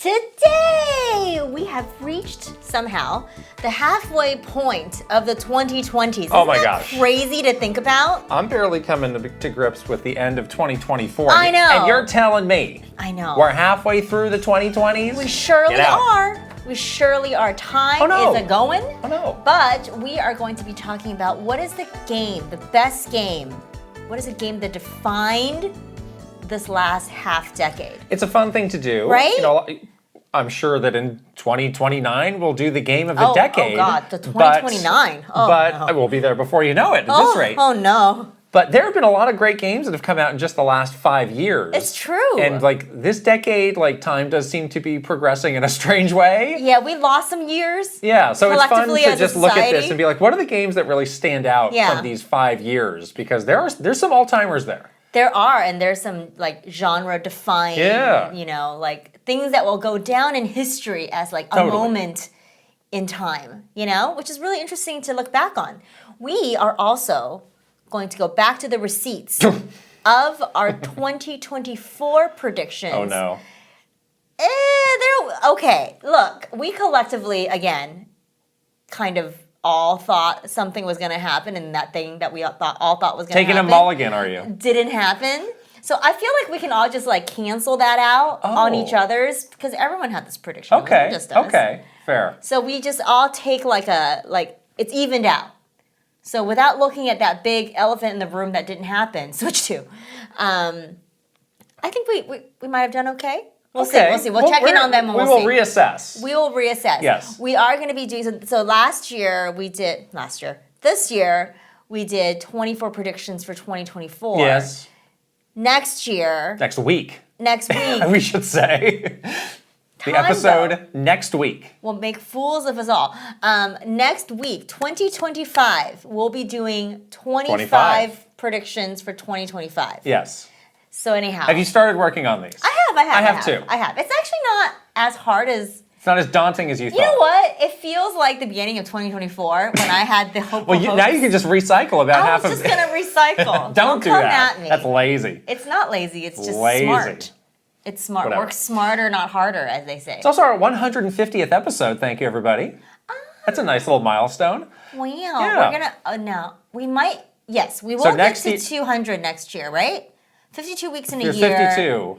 Today, we have reached, somehow, the halfway point of the 2020s. Oh my Isn't that gosh. crazy to think about? I'm barely coming to grips with the end of 2024. I know. And you're telling me I know. we're halfway through the 2020s? We surely Get out. are. We surely are. Time is a-going. Oh no. But we are going to be talking about what is the game, the best game. What is a game that defined this last half decade? It's a fun thing to do. Right? You know, I'm sure that in 2029 we'll do the game of the decade. Oh God, the 2029. But we'll be there before you know it at this rate. Oh no. But there have been a lot of great games that have come out in just the last 5 years. It's true. And like this decade, like time does seem to be progressing in a strange way. Yeah, we lost some years. Yeah, so it's fun to collectively as a just look at this society. and be like, what are the games that really stand out from these 5 years? Because there's some all-timers there. There are, and there's some like genre-defying, you know, like things that will go down in history as like a moment in time, you know, which is really interesting to look back on. We are also going to go back to the receipts of our 2024 predictions. Oh no. Okay, look, we collectively, again, kind of all thought something was going to happen, and that thing that we all thought was going to happen. Taking a mulligan, are you? Didn't happen. So I feel like we can all just like cancel that out on each other's, because everyone had this prediction. Okay, Just us. okay, fair. So we just all take like it's evened out. So without looking at that big elephant in the room that didn't happen, switch to. I think we might have done okay. We'll see. We'll check in on them and we'll see. We will reassess. We will reassess. Yes. We are going to be doing, so this year, we did 24 predictions for 2024. Yes. Next week. We should say. The episode next week. Will make fools of us all. Next week, 2025, we'll be doing 25 predictions for 2025. Yes. So anyhow. Have you started working on these? I have too. I have. It's actually not as hard as... It's not as daunting as you thought. You know what? It feels like the beginning of 2024 when I had the hopeful hopes. Now you can just recycle about half of it. I'm just going to recycle. Don't do come that. At me. That's lazy. It's not lazy. It's just lazy. smart. It's smart. Whatever. Work smarter, not harder, as they say. It's also our 150th episode. Thank you, everybody. That's a nice little milestone. Wow. Yeah. We're going to... no. We might... Yes, we will get to 200 next year, right? 52 weeks in a year. 52.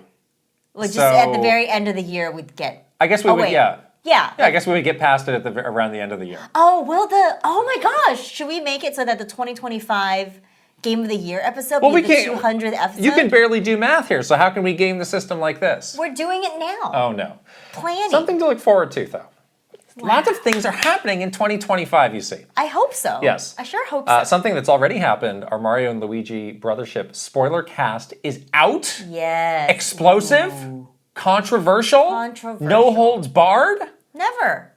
Well, just at the very end of the year, we'd get... I guess we would, Yeah. Yeah, I guess we would get past it at around the end of the year. Oh, oh my gosh. Should we make it so that the 2025 Game of the Year episode be the 200th episode? You can barely do math here, so how can we game the system like this? We're doing it now. Oh, no. Planning. Something to look forward to, though. Wow. Lots of things are happening in 2025, you see. I hope so. Yes. I sure hope so. Something that's already happened, our Mario and Luigi Brothership spoiler cast is out. Yes. Explosive. Ooh. Controversial. No holds barred. Never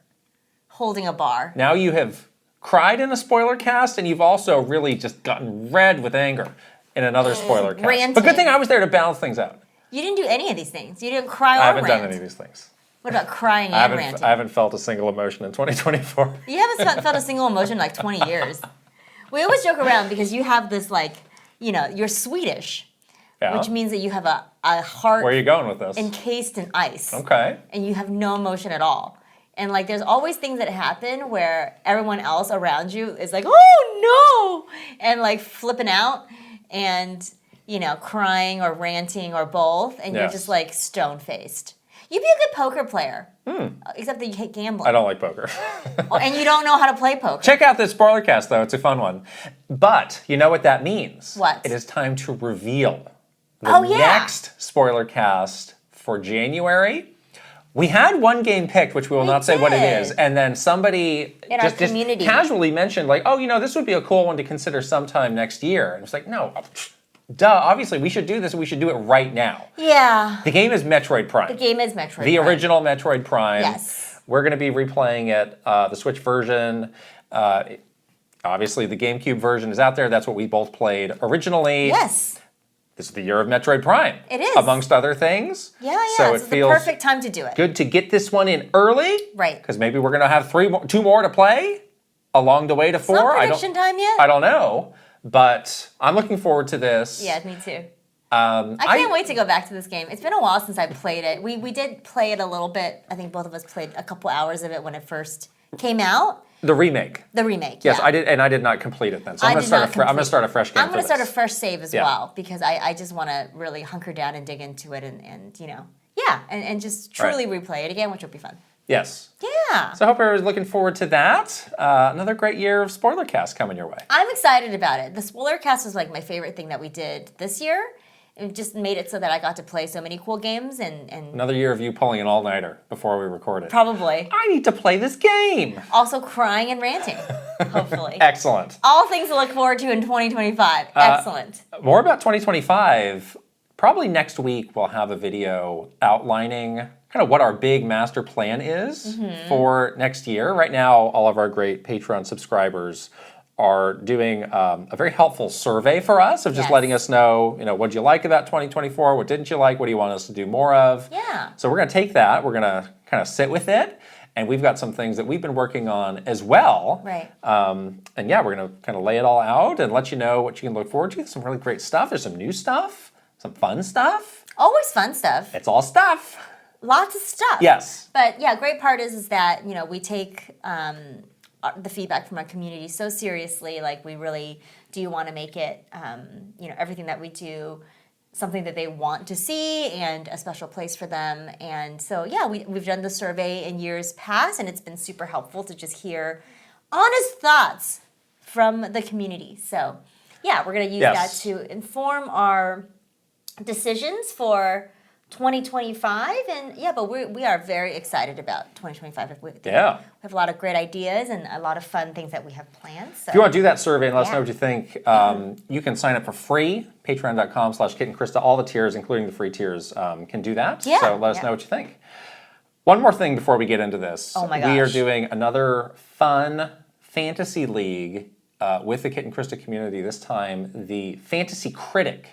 holding a bar. Now you have cried in a spoiler cast, and you've also really just gotten red with anger in another spoiler cast. Ranting. But good thing I was there to balance things out. You didn't do any of these things. You didn't cry or I haven't rant. done any of these things. What about crying and ranting? I haven't felt a single emotion in 2024. You haven't felt a single emotion in like 20 years. We always joke around because you have this like, you know, you're Swedish, which means that you have a heart. Where are you going with this? Encased in ice. Okay. And you have no emotion at all. And like there's always things that happen where everyone else around you is like, oh no! And like flipping out and, you know, crying or ranting or both. And you're just like stone-faced. You'd be a good poker player. Except that you hate gambling. I don't like poker. And you don't know how to play poker. Check out this spoiler cast, though. It's a fun one. But you know what that means? What? It is time to reveal the next spoiler cast for January. We had one game picked, which we will not say what it is, and then somebody just casually mentioned, like, oh, you know, this would be a cool one to consider sometime next year. And it's like, no, duh, obviously we should do this, and we should do it right now. Yeah. The game is Metroid Prime. The game is Metroid Prime. The original Metroid Prime. Yes. We're going to be replaying it, the Switch version. Obviously, the GameCube version is out there. That's what we both played originally. Yes. This is the year of Metroid Prime. It is. Amongst other things. Yeah. So it's the perfect time to do it. Good to get this one in early. Right. Because maybe we're going to have two more to play along the way to 4. It's not prediction time yet. I don't know. But I'm looking forward to this. Yeah, me too. I can't wait to go back to this game. It's been a while since I played it. We did play it a little bit. I think both of us played a couple hours of it when it first came out. The remake. The remake. Yes, yeah. I did, and I did not complete it then. So I'm going to start a fresh game. I'm going to start a fresh save as well because I just want to really hunker down and dig into it and you know, and just truly replay it again, which will be fun. Yes. Yeah. So I hope everyone's looking forward to that. Another great year of Spoilercast coming your way. I'm excited about it. The Spoilercast was like my favorite thing that we did this year. It just made it so that I got to play so many cool games and another year of you pulling an all-nighter before we recorded. Probably. I need to play this game. Also crying and ranting, hopefully. Excellent. All things to look forward to in 2025. Excellent. More about 2025. Probably next week we'll have a video outlining kind of what our big master plan is for next year. Right now, all of our great Patreon subscribers are doing a very helpful survey for us of just letting us know, what you like about 2024, what didn't you like, what do you want us to do more of. Yeah. So we're going to take that, we're going to kind of sit with it, and we've got some things that we've been working on as well. Right. And yeah, we're going to kind of lay it all out and let you know what you can look forward to. There's some really great stuff. There's some new stuff, some fun stuff. Always fun stuff. It's all stuff. Lots of stuff. Yes. But yeah, great part is that, we take the feedback from our community so seriously. Like we really do want to make it, everything that we do something that they want to see and a special place for them. And so, yeah, we've done the survey in years past, and it's been super helpful to just hear honest thoughts from the community. So, yeah, we're going to use that to inform our decisions for 2025, and but we are very excited about 2025. We have a lot of great ideas and a lot of fun things that we have planned. So. If you want to do that survey and let us know what you think, you can sign up for free. Patreon.com/KitandKrysta. All the tiers, including the free tiers, can do that. Yeah. So let us know what you think. One more thing before we get into this. Oh my gosh. We are doing another fun fantasy league with the Kit and Krysta community. This time, the Fantasy Critic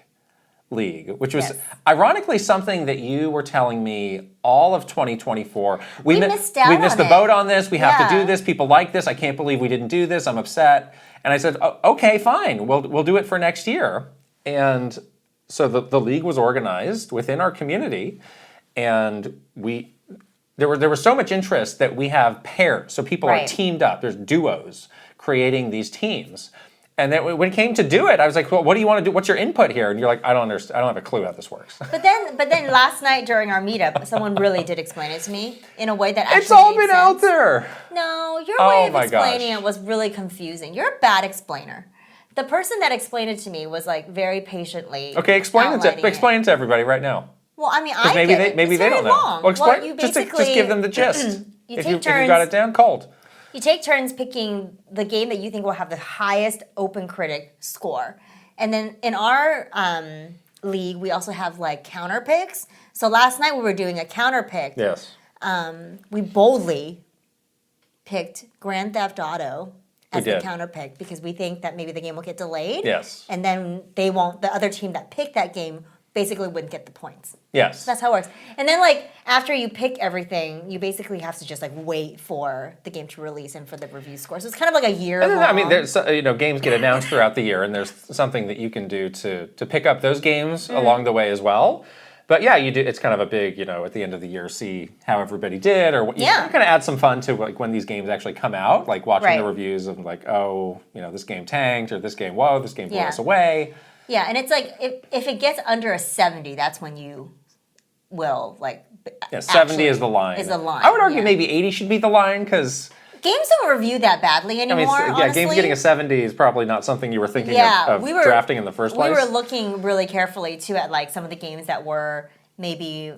League, which was ironically something that you were telling me all of 2024. We missed out. We missed the boat on this. We have to do this. People like this. I can't believe we didn't do this. I'm upset. And I said, okay, fine. We'll do it for next year. And so the league was organized within our community, and there was so much interest that we have pairs. So people are teamed up. There's duos creating these teams. And then when it came to do it, I was like, well, what do you want to do? What's your input here? And you're like, I don't understand. I don't have a clue how this works. But then last night during our meetup, someone really did explain it to me in a way that actually It's all been sense. out there. No, your way of explaining it was really confusing. You're a bad explainer. The person that explained it to me was like very patiently. Okay, explain it to everybody right now. Well, I mean, maybe they don't know. Long. Well, explain. Well, you just give them the gist. if you got it down cold. You take turns picking the game that you think will have the highest open critic score. And then in our league, we also have like counter picks. So last night we were doing a counter pick. Yes. We boldly picked Grand Theft Auto as the counter pick because we think that maybe the game will get delayed. Yes. And then the other team that picked that game basically wouldn't get the points. Yes. So that's how it works. And then like after you pick everything, you basically have to just like wait for the game to release and for the review score. So it's kind of like a year long. I mean, there's games get announced throughout the year, and there's something that you can do to pick up those games along the way as well. But yeah, you do. It's kind of a big, at the end of the year, see how everybody did, or you kind of add some fun to like when these games actually come out, like watching the reviews of like, this game tanked, or this game blew us away. Yeah, and it's like if it gets under a 70, that's when you will like. Yeah, 70 is the line. I would argue maybe 80 should be the line because games don't review that badly anymore. Honestly. Games getting a 70 is probably not something you were thinking of drafting in the first place. We were looking really carefully too at like some of the games that were maybe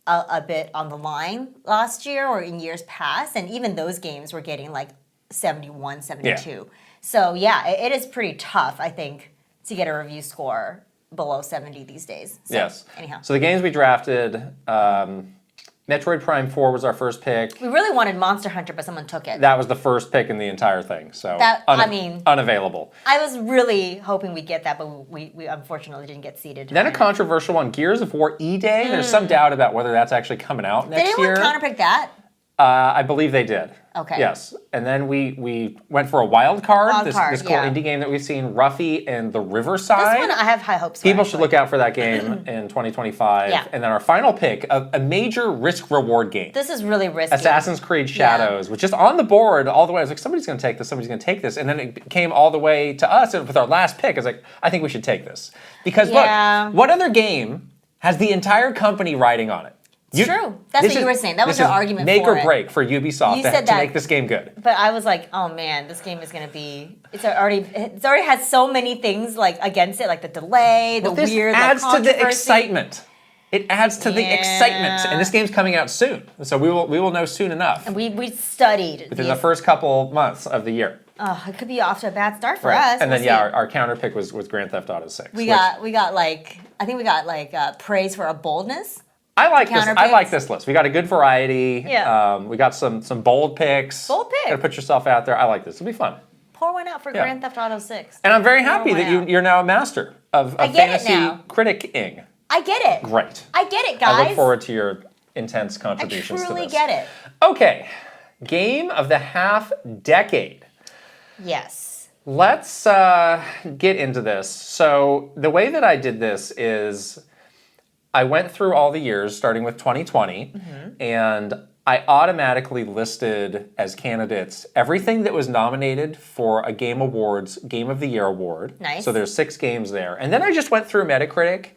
a bit on the line last year or in years past, and even those games were getting like 71, 72. Yeah. So yeah, it is pretty tough, I think, to get a review score below 70 these days. So, yes. Anyhow. So the games we drafted, Metroid Prime 4 was our first pick. We really wanted Monster Hunter, but someone took it. That was the first pick in the entire thing. So unavailable. I was really hoping we'd get that, but we unfortunately didn't get seeded. Then a controversial one, Gears of War E-Day. There's some doubt about whether that's actually coming out next year. Did anyone counterpick that? I believe they did. Okay. Yes. And then we went for a wild card. This cool indie game that we've seen, Ruffy and the Riverside. This one I have high hopes for. People should look out for that game in 2025. Yeah. And then our final pick, a major risk-reward game. This is really risky. Assassin's Creed Shadows, which is on the board all the way. I was like, somebody's going to take this, somebody's going to take this. And then it came all the way to us with our last pick. I was like, I think we should take this. Because look, what other game has the entire company riding on it? It's true. That's what you were saying. That was your argument for it. Make or break for Ubisoft to make this game good. But I was like, oh man, this game is going to be. It's already has so many things like against it, like the delay, the weird. It adds to the excitement. It adds to the excitement, and this game's coming out soon, so we will know soon enough. And we studied within the first couple months of the year. Oh, it could be off to a bad start for us. And then our counter pick was Grand Theft Auto 6. We got like praise for our boldness. I like this list. We got a good variety. Yeah. We got some bold picks. Bold pick. Gotta put yourself out there. I like this. It'll be fun. Pour one out for Grand Theft Auto 6. And I'm very happy that you're now a master of fantasy criticking. I get it. Great. I get it, guys. I look forward to your intense contributions to this. I truly get it. Okay. Game of the half decade. Yes. Let's get into this. So the way that I did this is I went through all the years, starting with 2020, and I automatically listed as candidates everything that was nominated for a Game Awards Game of the Year award. Nice. So there's 6 games there. And then I just went through Metacritic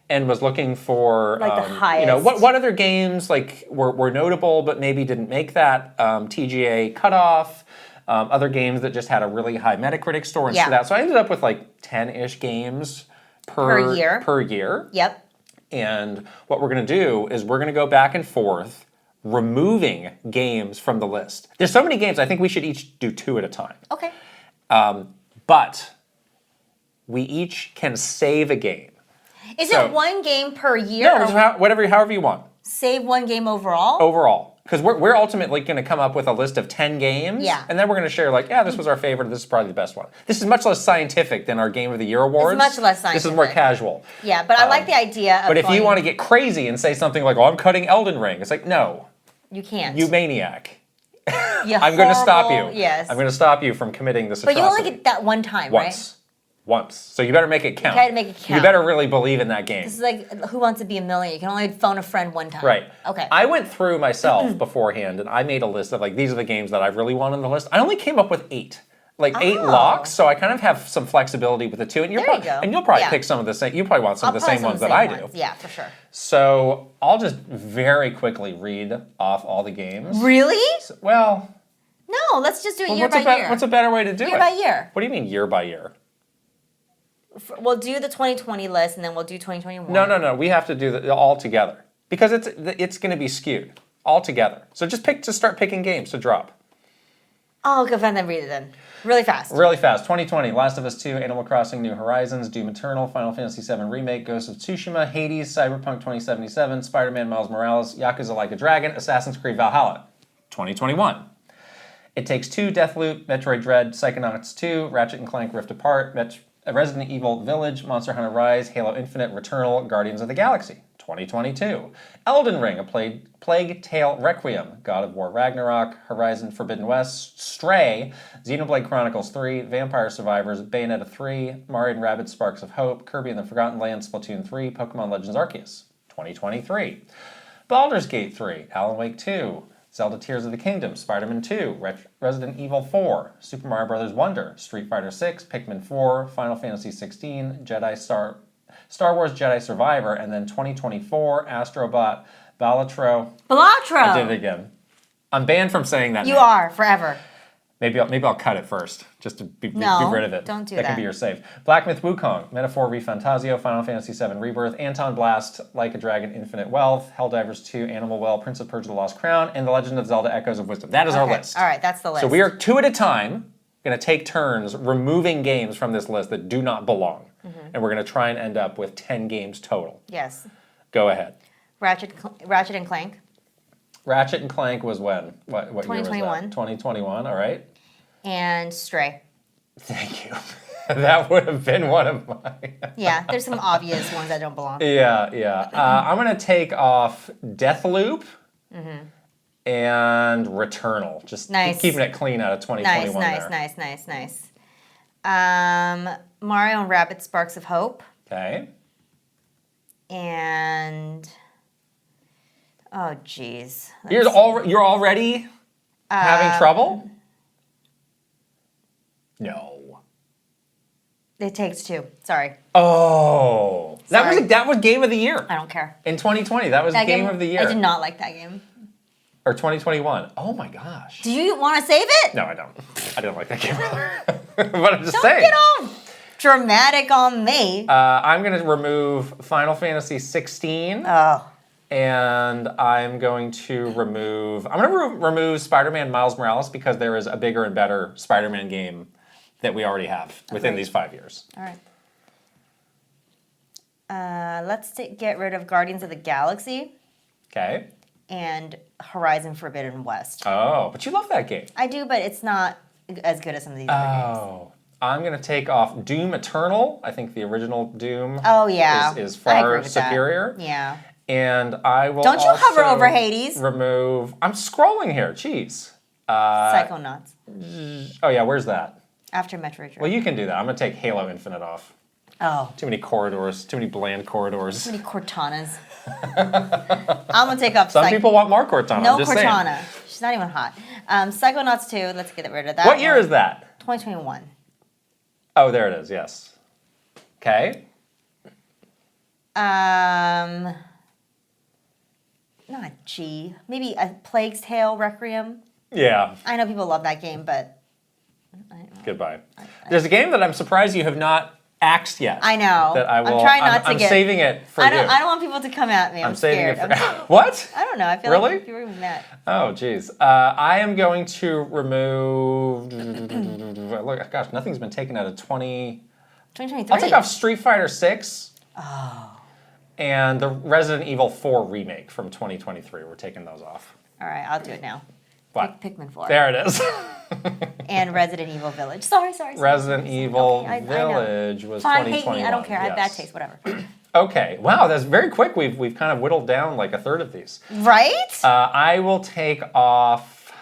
and was looking for the highest. What other games were notable but maybe didn't make that TGA cutoff. Other games that just had a really high Metacritic score and stood out. So I ended up with 10-ish games per year. Yep. And what we're going to do is we're going to go back and forth removing games from the list. There's so many games, I think we should each do 2 at a time. Okay. But we each can save a game. Is it 1 game per year? No, however you want. Save 1 game overall? Overall. Because we're ultimately going to come up with a list of 10 games. Yeah. And then we're going to share this was our favorite, this is probably the best one. This is much less scientific than our Game of the Year awards. It's much less scientific. This is more casual. Yeah, but I like the idea of But if you want to get crazy and say something like, I'm cutting Elden Ring, it's like, no. You can't. You maniac. I'm going to stop you. Yes. I'm going to stop you from committing this atrocity. But you only get that one time, right? Once. So you better make it count. You gotta make it count. You better really believe in that game. This is like Who Wants to Be a Millionaire? You can only phone a friend 1 time. Right. Okay. I went through myself beforehand and I made a list of these are the games that I really want on the list. I only came up with 8. 8 locks, so I kind of have some flexibility with the 2. And you'll probably pick some of the same. You probably want some of the same ones that I do. Yeah, for sure. So I'll just very quickly read off all the games. Really? No, let's just do it year by year. What's a better way to do it? Year by year. What do you mean year by year? We'll do the 2020 list and then we'll do 2021. No. We have to do it all together because it's going to be skewed all together. So just start picking games to drop. Oh, go ahead and read it then. Really fast. 2020, Last of Us 2, Animal Crossing New Horizons, Doom Eternal, Final Fantasy VII Remake, Ghost of Tsushima, Hades, Cyberpunk 2077, Spider-Man Miles Morales, Yakuza Like a Dragon, Assassin's Creed Valhalla. 2021. It Takes Two, Deathloop, Metroid Dread, Psychonauts 2, Ratchet & Clank Rift Apart, Resident Evil Village, Monster Hunter Rise, Halo Infinite, Returnal, Guardians of the Galaxy. 2022. Elden Ring, A Plague Tale Requiem, God of War Ragnarok, Horizon Forbidden West, Stray, Xenoblade Chronicles 3, Vampire Survivors, Bayonetta 3, Mario & Rabbids Sparks of Hope, Kirby and the Forgotten Land, Splatoon 3, Pokemon Legends Arceus. 2023. Baldur's Gate 3, Alan Wake 2, Zelda Tears of the Kingdom, Spider-Man 2, Resident Evil 4, Super Mario Bros. Wonder, Street Fighter 6, Pikmin 4, Final Fantasy 16, Star Wars Jedi Survivor, and then 2024, Astrobot, Balatro. I did it again. I'm banned from saying that. You are, forever. Maybe I'll cut it first, just to be rid of it. Don't do that. That can be your save. Black Myth Wukong, Metaphor Refantasio, Final Fantasy VII Rebirth, Antonblast, Like a Dragon, Infinite Wealth, Helldivers 2, Animal Well, Prince of Persia: The Lost Crown, and The Legend of Zelda: Echoes of Wisdom. That is our list. All right, that's the list. So we are 2 at a time going to take turns removing games from this list that do not belong. And we're going to try and end up with 10 games total. Yes. Go ahead. Ratchet and Clank. Ratchet and Clank was when? What year was that? 2021. 2021, all right. And Stray. Thank you. That would have been one of mine. Yeah, there's some obvious ones that don't belong. Yeah. I'm going to take off Deathloop and Returnal. Just keeping it clean out of 2021 Nice. Mario and Rabbids Sparks of Hope. Okay. And oh geez. You're already having trouble? No. It Takes Two. Sorry. Oh. That was Game of the Year. I don't care. In 2020, that was Game of the Year. I did not like that game. Or 2021. Oh my gosh. Do you want to save it? No, I don't. I didn't like that game either. But I'm just saying. Don't get all dramatic on me. I'm going to remove Final Fantasy 16. Oh. And I'm going to remove Spider-Man Miles Morales because there is a bigger and better Spider-Man game that we already have within these 5 years. All right. Let's get rid of Guardians of the Galaxy. Okay. And Horizon Forbidden West. Oh, but you love that game. I do, but it's not as good as some of these other games. Oh. I'm going to take off Doom Eternal. I think the original Doom is far superior. That. Yeah. And I will Don't you hover over Hades? Remove... I'm scrolling here. Jeez. Psychonauts. Oh, yeah. Where's that? After Metroid Dread. Well, you can do that. I'm going to take Halo Infinite off. Oh. Too many corridors. Too many bland corridors. Too many Cortanas. I'm going to take off... Some people want more Cortana. No I'm just Cortana. saying. She's not even hot. Psychonauts 2. Let's get rid of that. What year is that? 2021. Oh, there it is. Yes. Okay. Not G. Maybe a Plague's Tale Requiem. Yeah. I know people love that game, but... Goodbye. There's a game that I'm surprised you have not axed yet. I know. That I will, I'm trying not to I'm saving it for you. I don't want people to come at me. I'm saving scared. it for... What? I don't know. I feel like people are going to be mad. Oh, geez. I am going to remove... Look, gosh, nothing's been taken out of 2023. I'll take off Street Fighter 6. Oh. And the Resident Evil 4 remake from 2023. We're taking those off. All right, I'll do it now. What? Pikmin 4. There it is. And Resident Evil Village. Sorry. Resident Evil Village was 2021. Hate me. I don't care. I have bad taste. Whatever. Okay. Wow, that's very quick. We've kind of whittled down like a third of these. Right? I will take off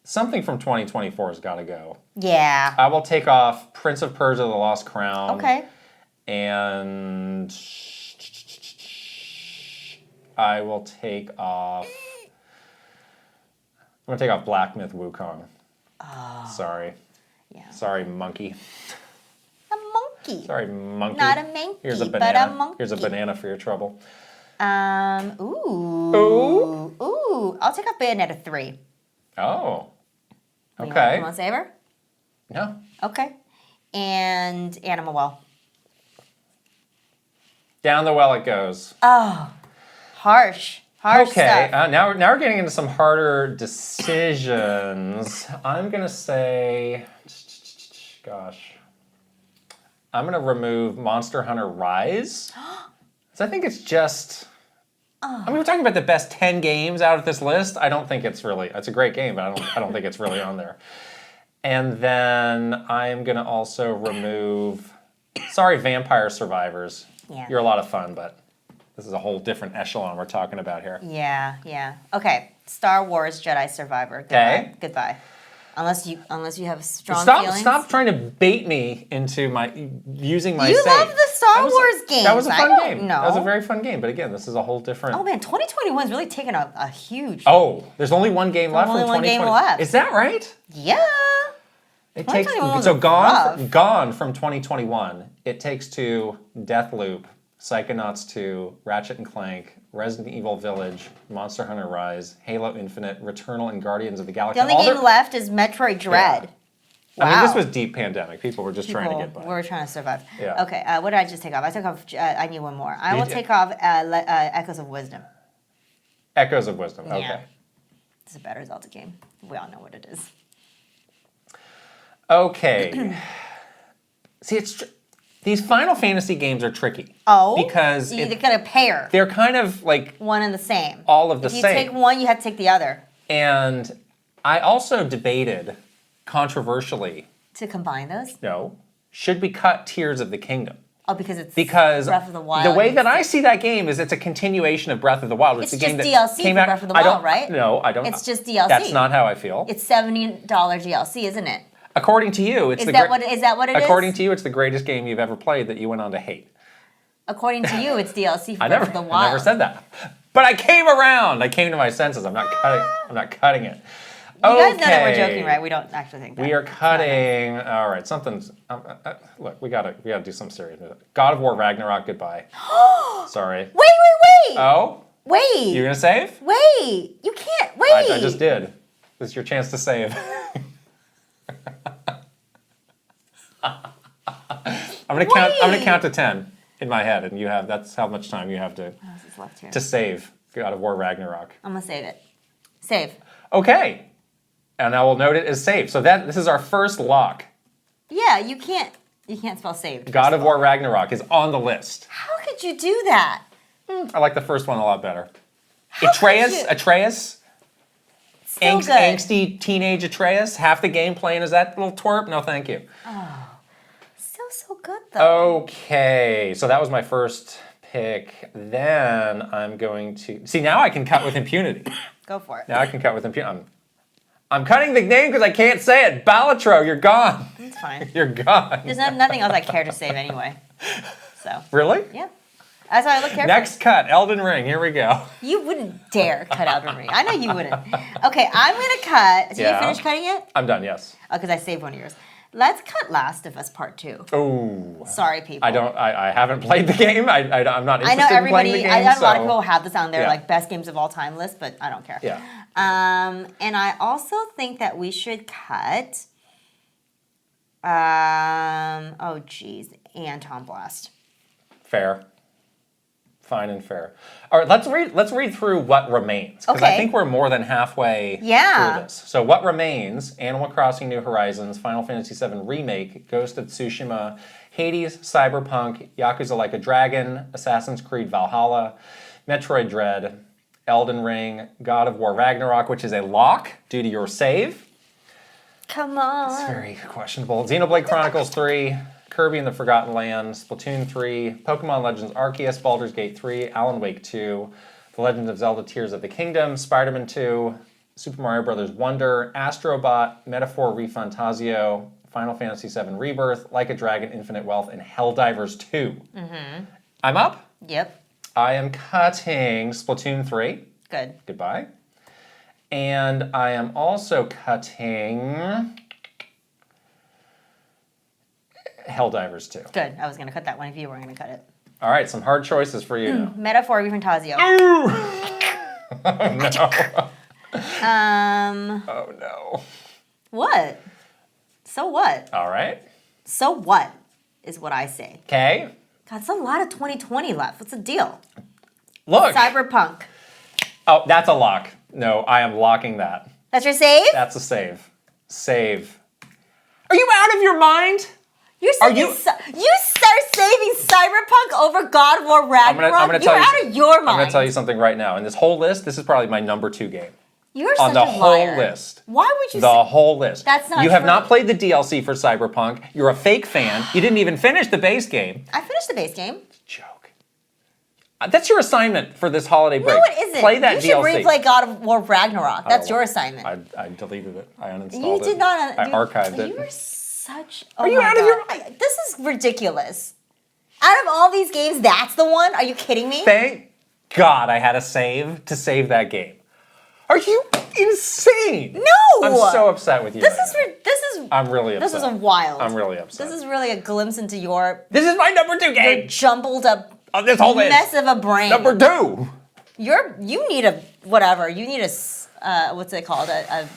something from 2024 has got to go. Yeah. I will take off Prince of Persia: The Lost Crown. Okay. And I will take off... I'm going to take off Black Myth Wukong. Oh. Sorry. Yeah. Sorry, monkey. A monkey. Sorry, monkey. Not a monkey, Here's a banana. but a monkey. Here's a banana for your trouble. Ooh. I'll take off Bayonetta 3. Oh. Okay. You want to save her? No. Okay. And Animal Well. Down the well it goes. Oh. Harsh okay, stuff. now we're getting into some harder decisions. I'm going to say, gosh, I'm going to remove Monster Hunter Rise. So I think it's just, I mean, we're talking about the best 10 games out of this list. I don't think it's a great game, but I don't think it's really on there. And then I'm going to also remove, sorry, Vampire Survivors. Yeah. You're a lot of fun, but... This is a whole different echelon we're talking about here. Yeah. Okay. Star Wars Jedi Survivor. Goodbye. Unless you have strong feelings. Stop trying to bait me into using my You save. love the Star Wars game. That was a fun game. No. That was a very fun game. But again, this is a whole different... Oh man, 2021's really taken a huge... Oh, there's only one game left from 2020. Only one game left. Is that right? Yeah. It takes... So gone from 2021. It Takes Two, Deathloop, Psychonauts 2, Ratchet & Clank, Resident Evil Village, Monster Hunter Rise, Halo Infinite, Returnal, and Guardians of the Galaxy. The only game left is Metroid Dread. Yeah. Wow. I mean, this was deep pandemic. People were just trying to get by. We were trying to survive. Yeah. Okay, what did I just take off? I took off, I need one more. I will take off Echoes of Wisdom. Echoes of Wisdom, okay. Yeah. It's a better Zelda game. We all know what it is. Okay. See, these Final Fantasy games are tricky. Oh, because you got a pair. They're kind of like one and the same. All of the same. If you take one, you have to take the other. And I also debated, controversially, to combine those. No, should we cut Tears of the Kingdom? Oh, because it's because Breath of the Wild. The way that I see that game is it's a continuation of Breath of the Wild. It's a game that DLC came out. Breath of the Wild, right? No, I don't. It's just DLC. That's not how I feel. It's $70 DLC, isn't it? According to you, it's is that what it is? According to you, it's the greatest game you've ever played that you went on to hate. According to you, it's DLC for Breath of the Wild. I never said that. But I came around. I came to my senses. I'm not cutting it. You guys know that we're joking, right? We don't actually think that. We are cutting. All right, something's. Look, we gotta do something serious. God of War Ragnarok. Goodbye. Sorry. Wait. Oh. Wait. You gonna save? Wait. You can't. Wait. I just did. This is your chance to save. I'm gonna count to 10 in my head, and that's how much time you have to save God of War Ragnarok. I'm gonna save it. Save. Okay. And I will note it as saved. So this is our first lock. Yeah, you can't spell saved. God of War Ragnarok is on the list. How could you do that? I like the first one a lot better. Atreus. Still good. Angsty teenage Atreus. Half the game playing as that little twerp. No, thank you. Oh, still so good though. Okay, so that was my first pick. Then I'm going to see. Now I can cut with impunity. Go for it. Now I can cut with impunity. I'm cutting the name because I can't say it. Balatro, you're gone. It's fine. You're gone. There's nothing else I care to save anyway. So. Really? Yeah. That's why I look careful. Next cut, Elden Ring. Here we go. You wouldn't dare cut Elden Ring. I know you wouldn't. Okay, I'm going to cut. Did you finish cutting it? I'm done, yes. Oh, because I saved one of yours. Let's cut Last of Us Part 2. Oh. Sorry, people. I haven't played the game. I'm not interested in playing the game. I know a lot of people have this on their like best games of all time list, but I don't care. Yeah. And I also think that we should cut Antonblast. Fair. Fine and fair. All right, let's read through what remains. Because I think we're more than halfway through this. So what remains: Animal Crossing New Horizons, Final Fantasy VII Remake, Ghost of Tsushima, Hades, Cyberpunk, Yakuza Like a Dragon, Assassin's Creed Valhalla, Metroid Dread, Elden Ring, God of War Ragnarok, which is a lock due to your save. Come on. It's very questionable. Xenoblade Chronicles 3, Kirby and the Forgotten Land, Splatoon 3, Pokemon Legends Arceus, Baldur's Gate 3, Alan Wake 2, The Legend of Zelda Tears of the Kingdom, Spider-Man 2, Super Mario Bros. Wonder, Astrobot, Metaphor ReFantazio, Final Fantasy VII Rebirth, Like a Dragon Infinite Wealth, and Helldivers 2. Mm-hmm. I'm up? Yep. I am cutting Splatoon 3. Good. Goodbye. And I am also cutting Helldivers 2. Good. I was going to cut that one if you weren't going to cut it. All right, some hard choices for you. Metaphor ReFantazio. Oh, no. Oh, no. What? So what? All right. So what is what I say. Okay. God, it's a lot of 2020 left. What's the deal? Look. Cyberpunk. Oh, that's a lock. No, I am locking that. That's your save? That's a save. Save. Are you out of your mind? You start saving Cyberpunk over God of War Ragnarok? You're out of your mind. I'm going to tell you something right now. In this whole list, this is probably my number 2 game. You're such a liar. On the whole list. Why would you say the whole list? That's not You true. have not played the DLC for Cyberpunk. You're a fake fan. You didn't even finish the base game. I finished the base game. Joke. That's your assignment for this holiday break. No, it isn't. Play that DLC. You should replay God of War Ragnarok. That's your assignment. I deleted it. I uninstalled it. You did not. I archived it. You are such. Are you out of your? This is ridiculous. Out of all these games, that's the one? Are you kidding me? Thank God I had a save to save that game. Are you insane? No! I'm so upset with you. This is. I'm really upset. This is a wild. I'm really upset. This is really a glimpse into your. This is my number 2 game. Your jumbled up. This whole mess of a brain. Number 2. You need a whatever. You need a what's it called? A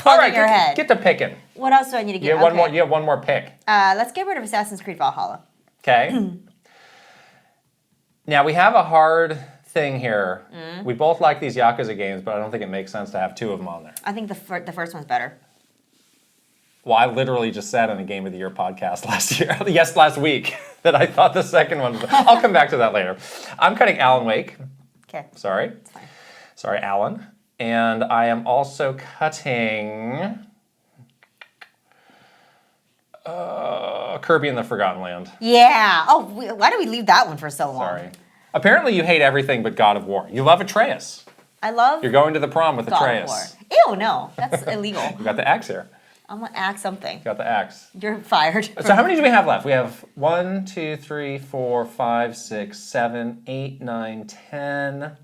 all right, in your head. Get to picking. What else do I need to get? You have one more pick. Let's get rid of Assassin's Creed Valhalla. Okay. Now we have a hard thing here. We both like these Yakuza games, but I don't think it makes sense to have 2 of them on there. I think the first one's better. Well, I literally just said on a Game of the Year podcast last week, that I thought the second one was... I'll come back to that later. I'm cutting Alan Wake. Okay. Sorry. It's fine. Sorry, Alan. And I am also cutting... Kirby and the Forgotten Land. Yeah. Oh, why did we leave that one for so long? Sorry. Apparently you hate everything but God of War. You love Atreus. I love You're going to the prom with God Atreus. of War. Ew, no. That's illegal. You got the axe here. I'm going to axe something. You got the axe. You're fired. So how many do we have left? We have 1, 2, 3, 4, 5, 6, 7, 8, 9, 10,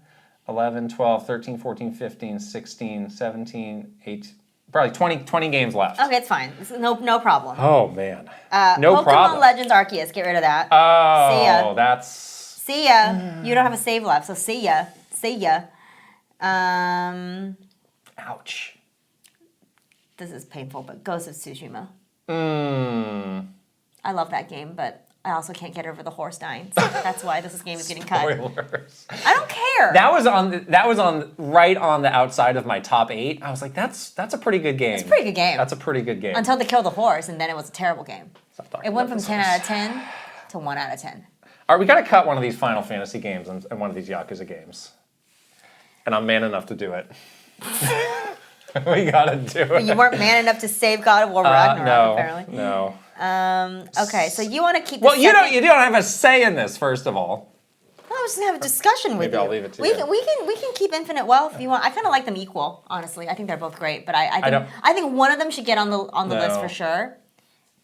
11, 12, 13, 14, 15, 16, 17, 18, probably 20 games left. Okay, it's fine. No problem. Oh, man. No problem. Pokemon Legends Arceus. Get rid of that. Oh, see ya. That's... See ya. You don't have a save left, so see ya. See ya. Ouch. This is painful, but Ghost of Tsushima. I love that game, but I also can't get over the horse dying. So that's why this game is getting cut. Spoilers. I don't care. That was on right on the outside of my top 8. I was like, that's a pretty good game. It's a pretty good game. That's a pretty good game. Until they killed the horse, and then it was a terrible game. It went from 10 out of 10 to 1 out of 10. All right, we got to cut one of these Final Fantasy games and one of these Yakuza games. And I'm man enough to do it. We gotta do it. But you weren't man enough to save God of War Ragnarok, apparently. No. Okay, so you want to keep. Well, you don't have a say in this. First of all. Well, I was just gonna have a discussion with you. Maybe I'll leave it to you. We can keep Infinite Wealth if you want. I kind of like them equal, honestly. I think they're both great, but I think one of them should get on the list for sure.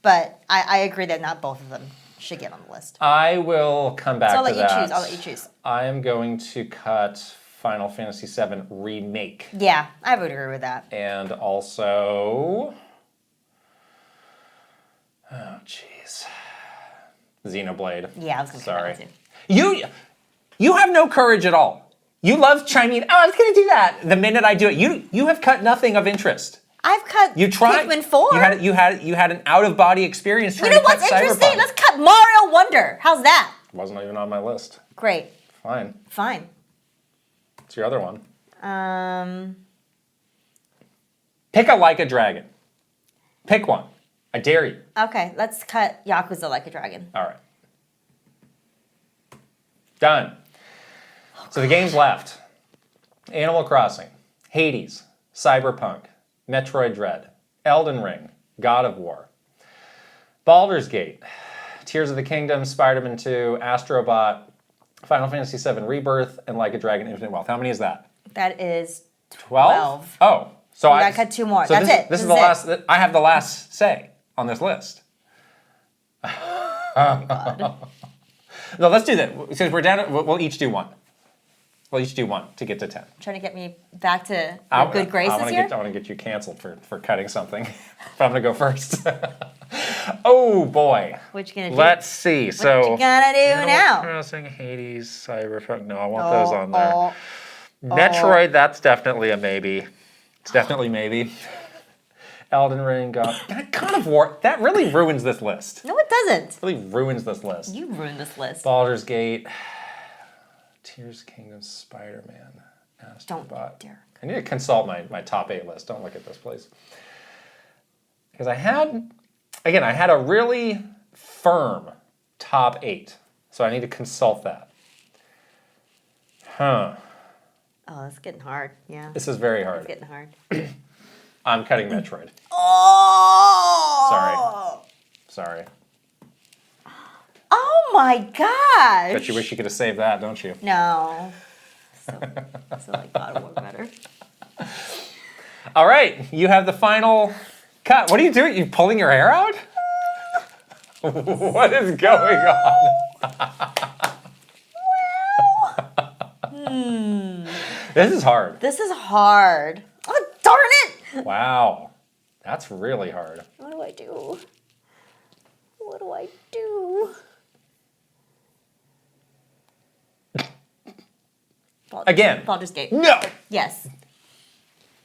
But I agree that not both of them should get on the list. I will come back to that. I'll let you choose. I am going to cut Final Fantasy VII Remake. Yeah, I would agree with that. And also, oh jeez, Xenoblade. Yeah, I was going to cut that too. You have no courage at all. You love chiming. Oh, I was going to do that. The minute I do it, you have cut nothing of interest. I've cut Pikmin 4. You had an out of body experience trying to cut what's interesting? Cyberpunk. Let's cut Mario Wonder. How's that? Wasn't even on my list. Great. Fine. Fine. What's your other one? Pick a Like a Dragon. Pick one. I dare you. Okay, let's cut Yakuza Like a Dragon. All right. Done. So the games left. Animal Crossing, Hades, Cyberpunk, Metroid Dread, Elden Ring, God of War, Baldur's Gate, Tears of the Kingdom, Spider-Man 2, Astro Bot, Final Fantasy VII Rebirth, and Like a Dragon Infinite Wealth. How many is that? That is 12. Oh, so I cut 2 more. So That's it. This is the last. I have the last say on this list. Oh God. No, let's do that. Since we're down, we'll each do one. We'll each do one to get to 10. Trying to get me back to your good graces here? I want to get you canceled for cutting something. But I'm going to go first. Oh, boy. What you going to do? Let's see. What you going to do now? Crossing, Hades, Cyberpunk. No, I want those on there. Metroid, that's definitely a maybe. It's definitely maybe. Elden Ring, God of War. That really ruins this list. No, it doesn't. It really ruins this list. You ruined this list. Baldur's Gate. Tears of the Kingdom, Spider-Man, Don't dare. I need to consult my top 8 list. Don't look at this, please. Because I had a really firm top 8. So I need to consult that. Huh. Oh, it's getting hard. Yeah. This is very hard. It's getting hard. I'm cutting Metroid. Oh! Sorry. Oh my gosh! Bet you wish you could have saved that, don't you? No. So like God of War better. All right, you have the final cut. What are you doing? You pulling your hair out? What is going on? This is hard. This is hard. Oh, darn it! Wow. That's really hard. What do I do? What do I do? Again. Baldur's Gate. No! Yes.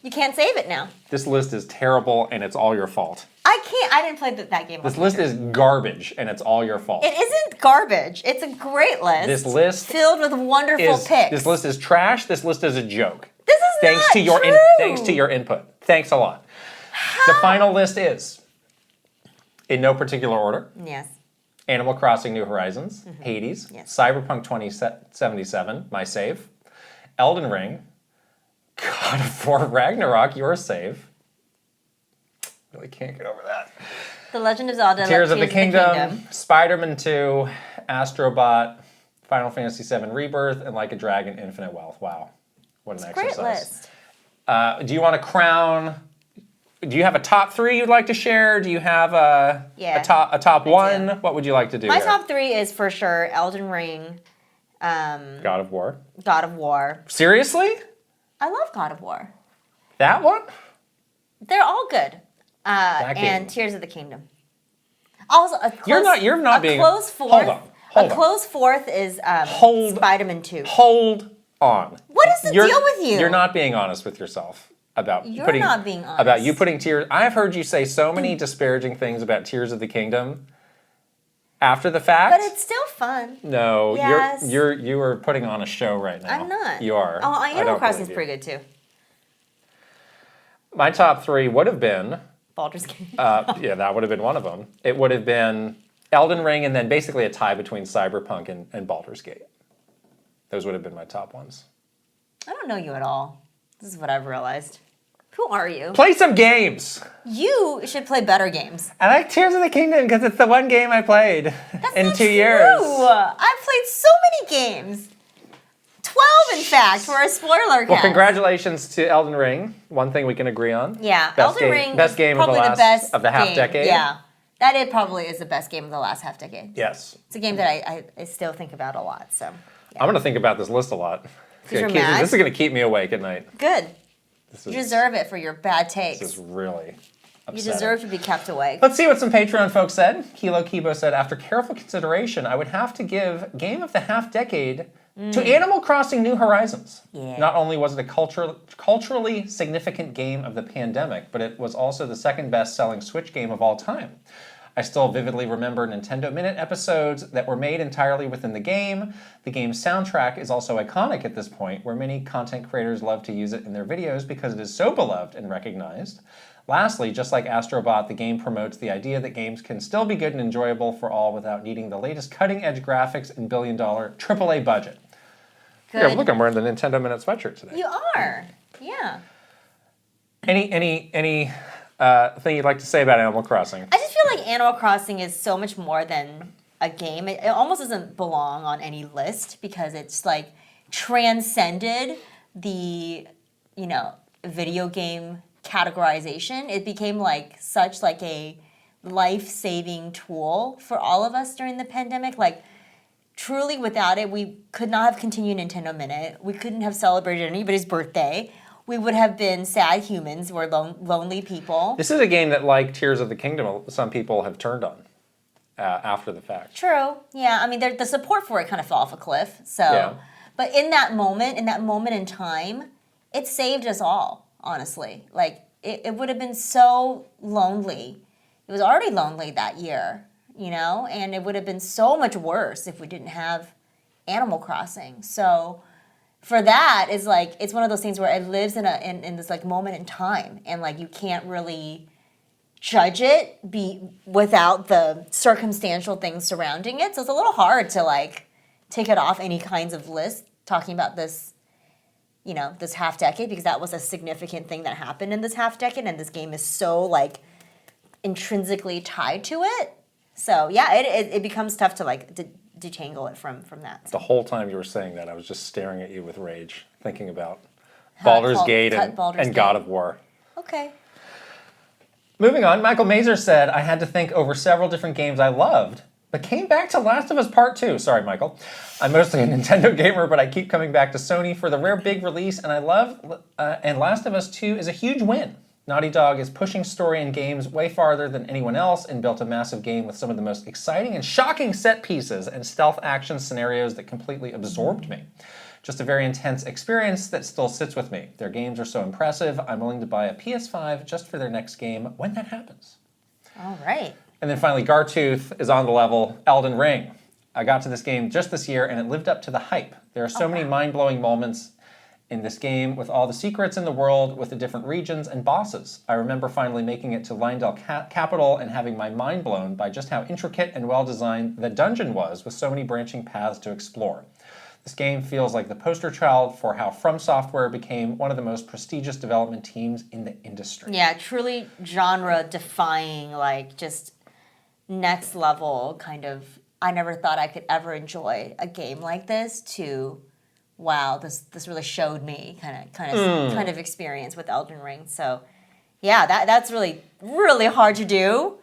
You can't save it now. This list is terrible, and it's all your fault. I can't. I didn't play that game. This list is garbage, and it's all your fault. It isn't garbage. It's a great list. This list filled with wonderful picks. This list is trash. This list is a joke. This is thanks not to your true. Thanks to your input. Thanks a lot. How? The final list is, in no particular order, Yes. Animal Crossing New Horizons, Hades, Yes. Cyberpunk 2077, my save, Elden Ring, God of War Ragnarok, your save. Really can't get over that. The Legend of Zelda, Tears of the Kingdom, Spider-Man 2, Astrobot, Final Fantasy VII Rebirth, and Like a Dragon, Infinite Wealth. Wow. What an exercise. Great list. Do you want to crown... Do you have a top 3 you'd like to share? Do you have a top 1? What would you like to do? My top 3 is for sure Elden Ring, God of War. God of War. Seriously? I love God of War. That one? They're all good. And Tears of the Kingdom. Also, a close, you're not being close fourth. Close fourth is Spider-Man 2. Hold on. What is the deal with you? You're not being honest with yourself about not being honest. About you putting Tears. I've heard you say so many disparaging things about Tears of the Kingdom after the fact. But it's still fun. No, yes. you are putting on a show right now. I'm not. You are. Oh, Animal Crossing is pretty good too. My top 3 would have been Baldur's Gate. Yeah, that would have been one of them. It would have been Elden Ring, and then basically a tie between Cyberpunk and Baldur's Gate. Those would have been my top ones. I don't know you at all. This is what I've realized. Who are you? Play some games! You should play better games. I like Tears of the Kingdom because it's the one game I played in 2 years. I've played so many games. 12, in fact, for a spoiler cast. Well, congratulations to Elden Ring. One thing we can agree on. Yeah, Elden Ring best game of the half decade. Yeah, that probably is the best game of the last half decade. Yes. It's a game that I still think about a lot. So. Yeah. I'm going to think about this list a lot. Because you're mad? This is going to keep me awake at night. Good. You deserve it for your bad takes. This is really upsetting. You deserve to be kept awake. Let's see what some Patreon folks said. Kilo Kibo said, after careful consideration, I would have to give Game of the Half Decade to Animal Crossing New Horizons. Yeah. Not only was it a culturally significant game of the pandemic, but it was also the second best-selling Switch game of all time. I still vividly remember Nintendo Minute episodes that were made entirely within the game. The game's soundtrack is also iconic at this point, where many content creators love to use it in their videos because it is so beloved and recognized. Lastly, just like Astrobot, the game promotes the idea that games can still be good and enjoyable for all without needing the latest cutting-edge graphics and billion-dollar AAA budget. Good. Yeah, look, I'm wearing the Nintendo Minute sweatshirt today. You are, yeah. Any thing you'd like to say about Animal Crossing? I just feel like Animal Crossing is so much more than a game. It almost doesn't belong on any list because it's like transcended the, video game categorization. It became like such like a life-saving tool for all of us during the pandemic. Like, truly, without it, we could not have continued Nintendo Minute. We couldn't have celebrated anybody's birthday. We would have been sad humans. We're lonely people. This is a game that, like Tears of the Kingdom, some people have turned on after the fact. True. Yeah. I mean, the support for it kind of fell off a cliff. So, yeah. But in that moment in time, it saved us all. Honestly, like it would have been so lonely. It was already lonely that year. And it would have been so much worse if we didn't have Animal Crossing. So for that, it's one of those things where it lives in this like moment in time, and like you can't really judge it without the circumstantial things surrounding it. So it's a little hard to like take it off any kinds of list talking about this, this half decade, because that was a significant thing that happened in this half decade, and this game is so like intrinsically tied to it. So yeah, it becomes tough to like detangle it from that. The whole time you were saying that, I was just staring at you with rage, thinking about Baldur's Gate and God of War. Okay. Moving on, Michael Mazer said, I had to think over several different games I loved, but came back to Last of Us Part 2. Sorry, Michael. I'm mostly a Nintendo gamer, but I keep coming back to Sony for the rare big release, and and Last of Us 2 is a huge win. Naughty Dog is pushing story and games way farther than anyone else and built a massive game with some of the most exciting and shocking set pieces and stealth action scenarios that completely absorbed me. Just a very intense experience that still sits with me. Their games are so impressive, I'm willing to buy a PS5 just for their next game when that happens. All right. And then finally, Gartooth is on the level, Elden Ring. I got to this game just this year and it lived up to the hype. There are so many mind-blowing moments in this game with all the secrets in the world, with the different regions and bosses. I remember finally making it to Leyndell Capital and having my mind blown by just how intricate and well-designed the dungeon was, with so many branching paths to explore. This game feels like the poster child for how From Software became one of the most prestigious development teams in the industry. Yeah, truly genre-defying, like just next level kind of, I never thought I could ever enjoy a game like this, to wow, this really showed me kind of experience with Elden Ring. So yeah, that's really, really hard to do.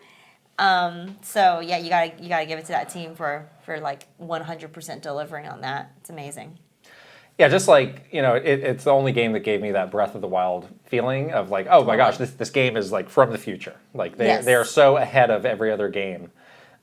So yeah, you gotta give it to that team for like 100% delivering on that. It's amazing. Yeah, just like, it's the only game that gave me that Breath of the Wild feeling of like, oh my gosh, this game is like from the future. Like they are so ahead of every other game.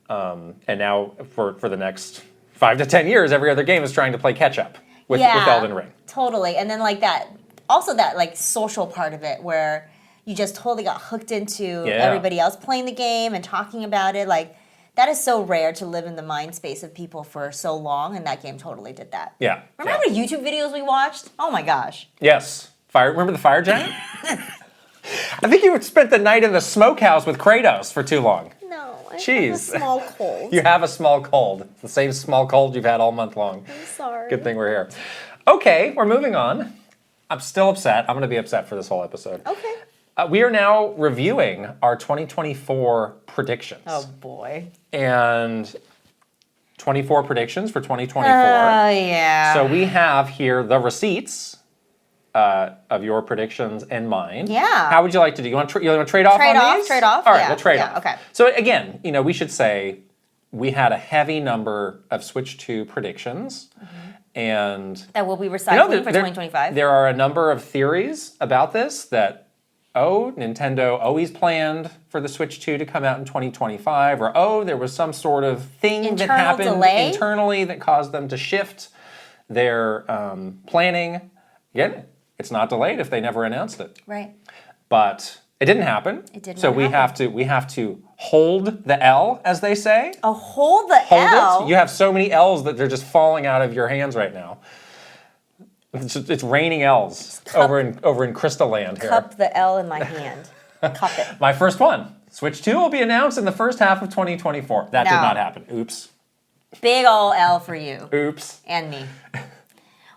And now for the next 5 to 10 years, every other game is trying to play catch up with Elden Ring. Totally. And then like that like social part of it where you just totally got hooked into everybody else playing the game and talking about it. Like, that is so rare to live in the mind space of people for so long, and that game totally did that. Yeah. Remember how many YouTube videos we watched? Oh my gosh. Yes. Remember the fire giant? I think you spent the night in the smokehouse with Kratos for too long. No, I Jeez. have a small cold. You have a small cold. It's the same small cold you've had all month long. I'm sorry. Good thing we're here. Okay, we're moving on. I'm still upset. I'm going to be upset for this whole episode. Okay. We are now reviewing our 2024 predictions. Oh, boy. And 24 predictions for 2024. Oh, yeah. So we have here the receipts of your predictions and mine. Yeah. How would you like to do? You want to trade off on these? Trade off. All right, we'll trade off. Okay. So again, we should say we had a heavy number of Switch 2 predictions. And that will be recycling for 2025. There are a number of theories about this that Nintendo always planned for the Switch 2 to come out in 2025, or there was some sort of thing that happened internally that caused them to shift their planning. Again, it's not delayed if they never announced it. Right. But it didn't happen. It didn't. So we have to hold the L, as they say. Oh, hold the L. Hold it. You have so many L's that they're just falling out of your hands right now. It's raining L's over in Krysta land here. Cup the L in my hand. Cup it. My first one. Switch 2 will be announced in the first half of 2024. That did not happen. Oops. Big ol' L for you. Oops. And me.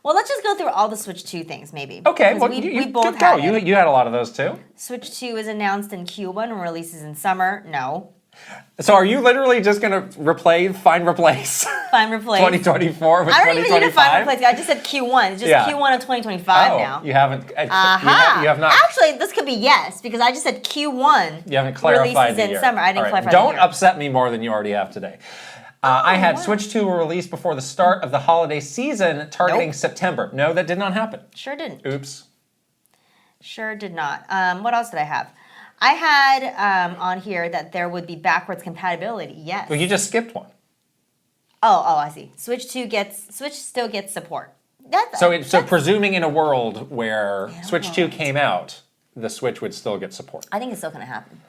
Well, let's just go through all the Switch 2 things, maybe. Okay, well, we both had it. You had a lot of those too. Switch 2 is announced in Q1 and releases in summer. No. So are you literally just going to find replace? Find replace. 2024 with 2025? I don't even need to find replace. I just said Q1. It's just Q1 of 2025 now. You haven't. You have not. Actually, this could be yes, because I just said Q1. You haven't clarified releases in summer. I didn't clarify. Don't upset me more than you already have today. I had Switch 2 will release before the start of the holiday season, targeting September. No, that did not happen. Sure didn't. Oops. Sure did not. What else did I have? I had on here that there would be backwards compatibility. Yes. Well, you just skipped one. Oh, I see. Switch still gets support. So presuming in a world where Switch 2 came out, the Switch would still get support. I think it's still going to happen.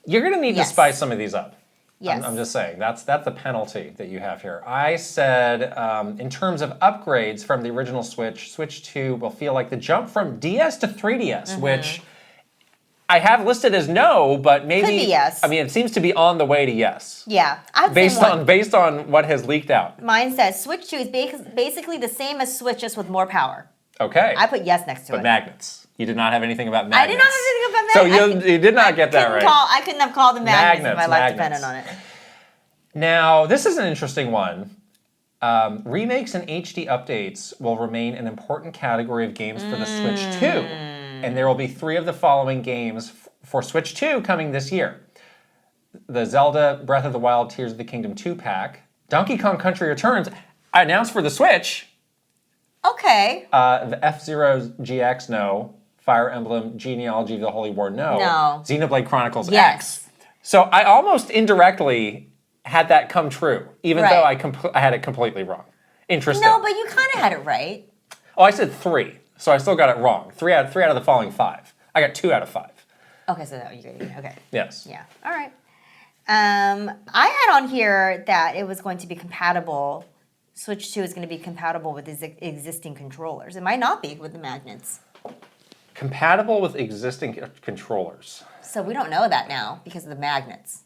You're going to need to spice some of these up. Yes. I'm just saying, that's the penalty that you have here. I said, in terms of upgrades from the original Switch, Switch 2 will feel like the jump from DS to 3DS, which I have listed as no, but maybe... Could be yes. I mean, it seems to be on the way to yes. Yeah. Based on what has leaked out. Mine says Switch 2 is basically the same as Switch, just with more power. Okay. I put yes next to it. But magnets. You did not have anything about magnets. I did not have anything about magnets. So you did not get that right. I couldn't have called them magnets if my life depended on it. Now, this is an interesting one. Remakes and HD updates will remain an important category of games for the Switch 2. And there will be 3 of the following games for Switch 2 coming this year. The Zelda Breath of the Wild Tears of the Kingdom 2-pack. Donkey Kong Country Returns, announced for the Switch. Okay. The F-Zero GX, no. Fire Emblem Genealogy of the Holy War, no. Xenoblade Chronicles X. So I almost indirectly had that come true, even though I had it completely wrong. Interesting. No, but you kind of had it right. Oh, I said 3, so I still got it wrong. 3 out of the following 5. I got 2 out of 5. Okay, so that you're good. Okay. Yes. Yeah. All right. I had on here that it was going to be compatible. Switch 2 is going to be compatible with existing controllers. It might not be with the magnets. Compatible with existing controllers. So we don't know that now because of the magnets.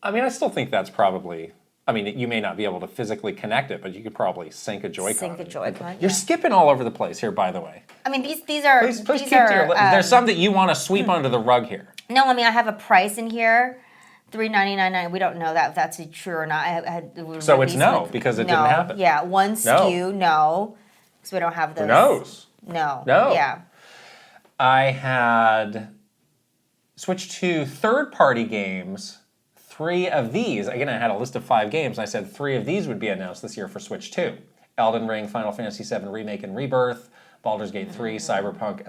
I mean, I still think that's probably... I mean, you may not be able to physically connect it, but you could probably sync a Joy-Con. Sync a Joy-Con, You're skipping all over the place here, by the way. I mean, these are... Please keep to your list. There's some that you want to sweep under the rug here. No, I mean, I have a price in here $399.99. We don't know that if that's true or not. So it's no, because it didn't happen. Yeah, one SKU, no. Because we don't have those. Who knows? No. Yeah. I had switched to third-party games. 3 of these, again, I had a list of 5 games, and I said 3 of these would be announced this year for Switch 2. Elden Ring, Final Fantasy VII Remake and Rebirth, Baldur's Gate 3, Cyberpunk,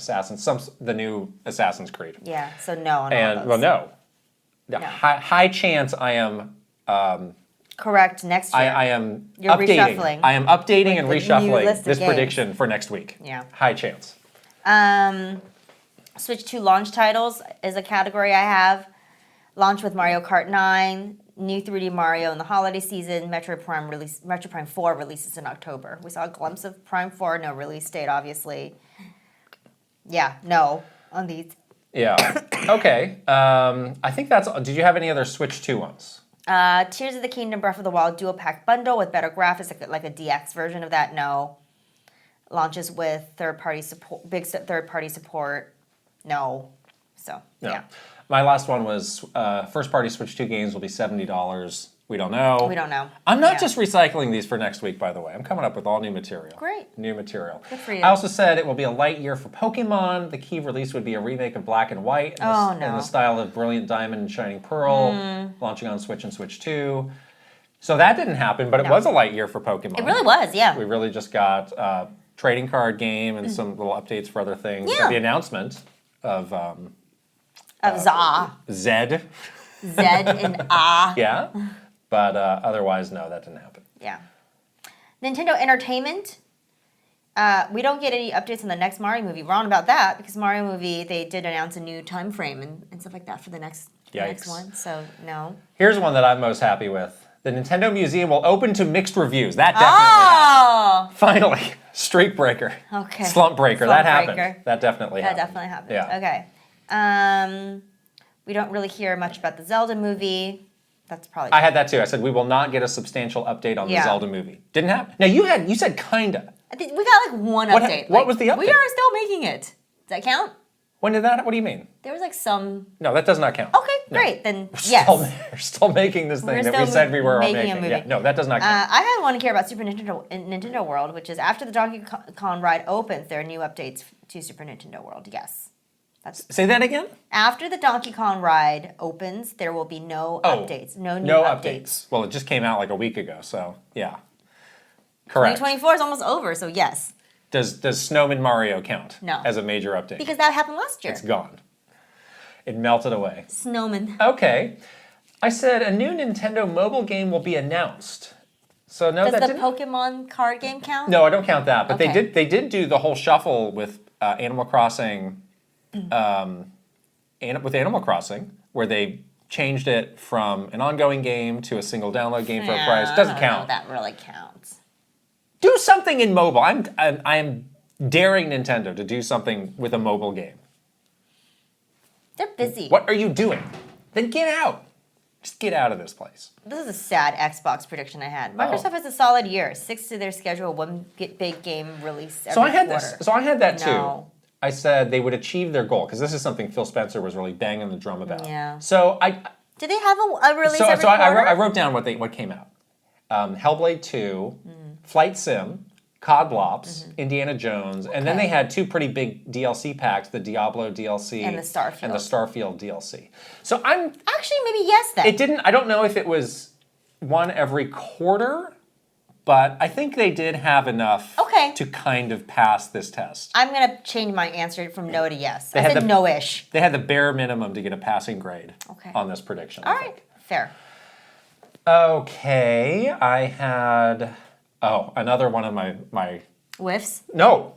the new Assassin's Creed. Yeah, so no on all those. Well, no. High chance I am... correct next year. I am updating. Reshuffling. I am updating and reshuffling this prediction for next week. Yeah. High chance. Switch 2 launch titles is a category I have. Launch with Mario Kart 9, new 3D Mario in the holiday season, Metroid Prime 4 releases in October. We saw a glimpse of Prime 4, no release date, obviously. Yeah, no on these. Yeah. Okay. I think that's... Did you have any other Switch 2 ones? Tears of the Kingdom Breath of the Wild dual pack bundle with better graphics, like a DX version of that, no. Launches with third-party support, big third-party support, no. So, yeah. My last one was first-party Switch 2 games will be $70. We don't know. We don't know. I'm not just recycling these for next week, by the way. I'm coming up with all new material. Great. New material. Good for you. I also said it will be a light year for Pokemon. The key release would be a remake of Black and White in the style of Brilliant Diamond and Shining Pearl, launching on Switch and Switch 2. So that didn't happen, but it was a light year for Pokemon. It really was, yeah. We really just got a trading card game and some little updates for other things. Yeah. The announcement of Za. Zed. Zed and Ah. Yeah. But otherwise, no, that didn't happen. Yeah. Nintendo Entertainment. We don't get any updates on the next Mario movie. Wrong about that, because Mario movie, they did announce a new time frame and stuff like that for the next one. So, no. Here's one that I'm most happy with. The Nintendo Museum will open to mixed reviews. That definitely happened. Finally. Streak breaker. Okay. Slump breaker. That happened. That definitely happened. That definitely happened. Yeah. Okay. We don't really hear much about the Zelda movie. That's probably... I had that too. I said we will not get a substantial update on the Zelda movie. Didn't happen. Now you said kinda. We got like one update. What was the update? We are still making it. Does that count? When did that? What do you mean? There was like some... No, that does not count. Okay, great. Then yes. We're still making this thing that we said we were making. A movie. Yeah, no, that does not count. I had one to care about Super Nintendo World, which is after the Donkey Kong ride opens, there are new updates to Super Nintendo World. Yes. Say that again? After the Donkey Kong ride opens, there will be no updates. No new updates. Well, it just came out like a week ago, so yeah. Correct. 2024 is almost over, so yes. Does Snowman Mario count as a major update? Because that happened last year. It's gone. It melted away. Snowman. Okay. I said a new Nintendo mobile game will be announced. So no, Does the Pokemon card game count? No, I don't count that. But they did do the whole shuffle with Animal Crossing. With Animal Crossing, where they changed it from an ongoing game to a single download game for a price. Doesn't count. That really counts. Do something in mobile. I am daring Nintendo to do something with a mobile game. They're busy. What are you doing? Then get out. Just get out of this place. This is a sad Xbox prediction I had. Microsoft has a solid year. 6 to their schedule, 1 big game release every quarter. So I had that too. I said they would achieve their goal, because this is something Phil Spencer was really banging the drum about. Yeah. So did they have a release every quarter? I wrote down what came out. Hellblade 2, Flight Sim, COD Blops, Indiana Jones, and then they had 2 pretty big DLC packs, the Diablo DLC and the Starfield DLC. So I'm... Actually, maybe yes then. It didn't... I don't know if it was one every quarter, but I think they did have enough to kind of pass this test. I'm going to change my answer from no to yes. I said no-ish. They had the bare minimum to get a passing grade on this prediction. All right, fair. Okay, I had... Oh, another one of my... Whiffs? No.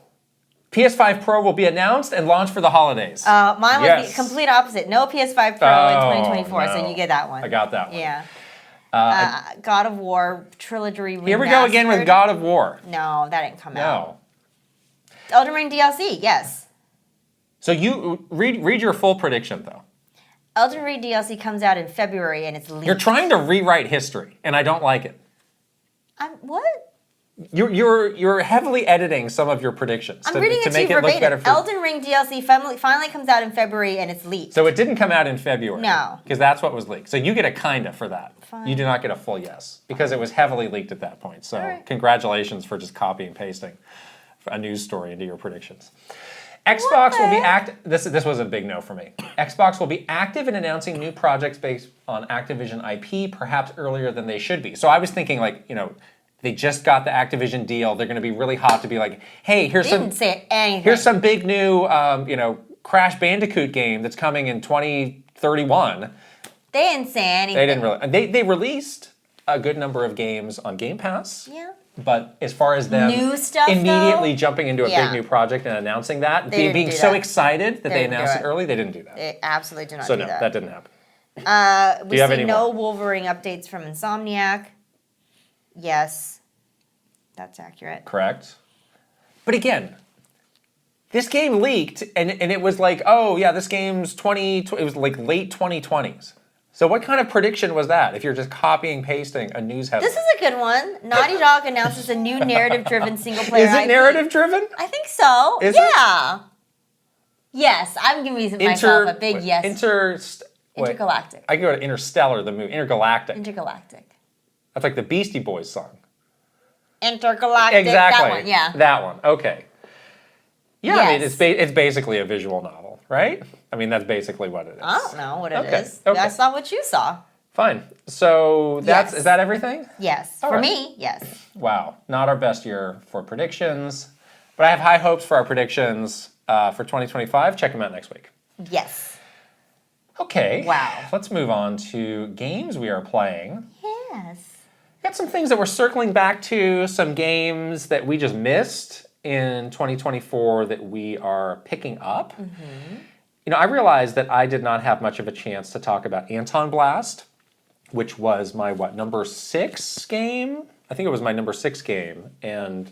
PS5 Pro will be announced and launched for the holidays. Mine was the complete opposite. No PS5 Pro in 2024, so you get that one. I got that one. Yeah. God of War Trilogy Remastered. Here we go again with God of War. No, that didn't come out. No. Elden Ring DLC, yes. So you read your full prediction, though. Elden Ring DLC comes out in February, and it's leaked. You're trying to rewrite history, and I don't like it. What? You're heavily editing some of your predictions to make it look better. Elden Ring DLC finally comes out in February and it's leaked. So it didn't come out in February. No. Because that's what was leaked. So you get a kinda for that. Fine. You do not get a full yes because it was heavily leaked at that point. So congratulations for just copy and pasting a news story into your predictions. Xbox will be this was a big no for me. Xbox will be active in announcing new projects based on Activision IP, perhaps earlier than they should be. So I was thinking they just got the Activision deal. They're going to be really hot to be like, hey, here's some big new Crash Bandicoot game that's coming in 2031. They didn't say anything. They didn't really. They released a good number of games on Game Pass. Yeah. But as far as them new stuff, immediately jumping into a big new project and announcing that, being so excited that they announced it early, they didn't do that. They absolutely did not do that. So no, that didn't happen. We see no Wolverine updates from Insomniac. Yes, that's accurate. Correct. But again, this game leaked, and it was like, oh yeah, this game's it was like late 2020s. So what kind of prediction was that if you're just copying pasting a news headline? This is a good one. Naughty Dog announces a new narrative-driven single-player IP. Is it narrative-driven? I think so. Is it? Yes, I'm giving myself a big yes. Intergalactic. I can go to Interstellar, the movie. Intergalactic. That's like the Beastie Boys song. Intergalactic. Exactly. That one, yeah. That one. Okay. Yeah, yes. I mean, it's basically a visual novel, right? I mean, that's basically what it is. I don't know what it is. Okay. That's not what you saw. Fine. So is that everything? Yes. All for right. me, yes. Wow. Not our best year for predictions, but I have high hopes for our predictions for 2025. Check them out next week. Yes. Okay. Wow. Let's move on to games we are playing. Yes. Got some things that we're circling back to, some games that we just missed in 2024 that we are picking up. Mm-hmm. I realized that I did not have much of a chance to talk about Antonblast, which was my, number 6 game? I think it was my number 6 game. And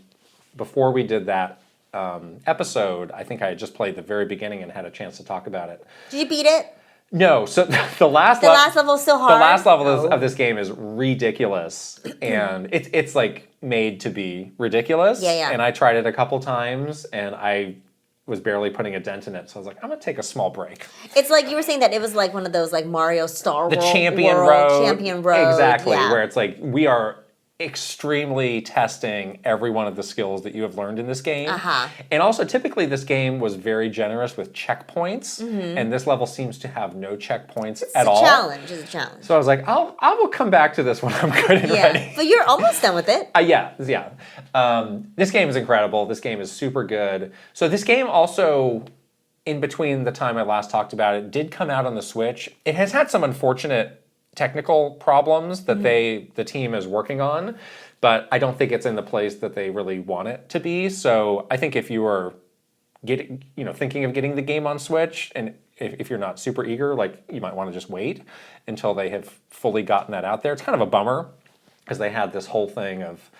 before we did that episode, I think I had just played the very beginning and had a chance to talk about it. Did you beat it? No, so the last level is so hard. The last level of this game is ridiculous, and it's like made to be ridiculous. Yeah. And I tried it a couple times, and I was barely putting a dent in it. So I was like, I'm gonna take a small break. It's like you were saying that it was like one of those like Mario Star the World, Champion Road, exactly, where it's like we are extremely testing every one of the skills that you have learned in this game. And also, typically, this game was very generous with checkpoints, and this level seems to have no checkpoints at all. It's a challenge. So I was like, I will come back to this when I'm good and ready. But you're almost done with it. Yeah. This game is incredible. This game is super good. So this game also, in between the time I last talked about it, did come out on the Switch. It has had some unfortunate technical problems that the team is working on, but I don't think it's in the place that they really want it to be. So I think if you are thinking of getting the game on Switch, and if you're not super eager, like you might want to just wait until they have fully gotten that out there. It's kind of a bummer because they had this whole thing of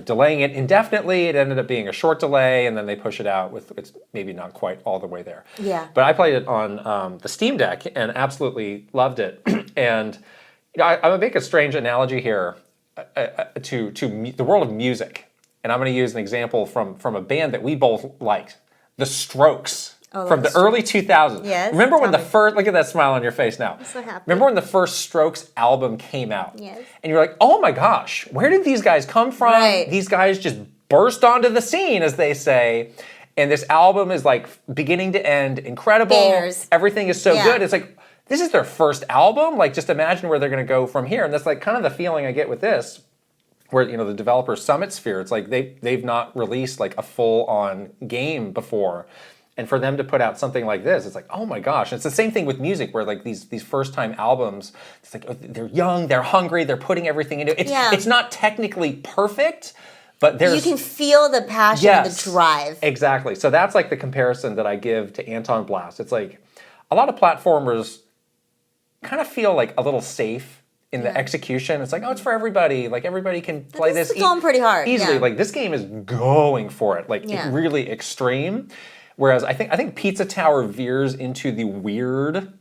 delaying it indefinitely. It ended up being a short delay, and then they push it out it's maybe not quite all the way there. Yeah. But I played it on the Steam Deck and absolutely loved it. And I'm going to make a strange analogy here to the world of music. And I'm going to use an example from a band that we both liked, The Strokes. From the early 2000s. Yes. Remember when look at that smile on your face now. I'm so happy. Remember when the first Strokes album came out? Yes. And you're like, oh my gosh, where did these guys come from? Right. These guys just burst onto the scene, as they say. And this album is like beginning to end, incredible. Bangers. Everything is so good. It's like, this is their first album? Like, just imagine where they're going to go from here. And that's like kind of the feeling I get with this, where the developer Summit Sphere, it's like they've not released like a full-on game before. And for them to put out something like this, it's like, oh my gosh. And it's the same thing with music, where like these first-time albums, it's like they're young, they're hungry, they're putting everything into it. It's not technically perfect, but you can feel the passion and the drive. Exactly. So that's like the comparison that I give to Antonblast. It's like a lot of platformers kind of feel like a little safe in the execution. It's like, oh, it's for everybody. Like everybody can play this. It's going pretty hard. Easily. Yeah. Like this game is going for it. Like really extreme. Whereas I think Pizza Tower veers into the weird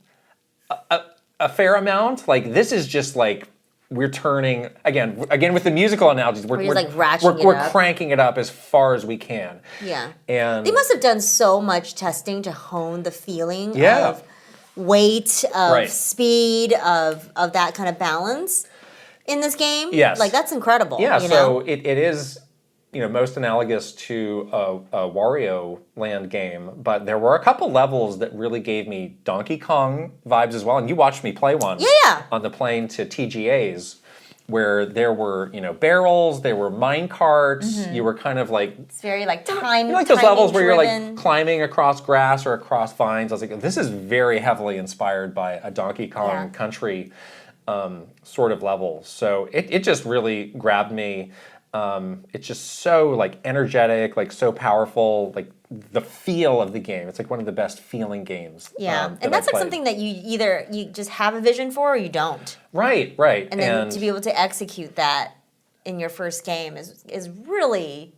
a fair amount. Like this is just like we're turning again with the musical analogies. We're cranking it up as far as we can. Yeah, and they must have done so much testing to hone the feeling of weight, of speed, of that kind of balance in this game. Yes, like that's incredible. Yeah, so it is. Most analogous to a Wario Land game, but there were a couple levels that really gave me Donkey Kong vibes as well. And you watched me play one on the plane to TGA's, where there were barrels, there were mine carts. You were kind of like it's very like time. Like those levels where you're like climbing across grass or across vines. I was like, this is very heavily inspired by a Donkey Kong Country sort of level. So it just really grabbed me. It's just so like energetic, like so powerful, like the feel of the game. It's like one of the best feeling games. Yeah, and that's like something that you just have a vision for or you don't. Right. And then to be able to execute that in your first game is really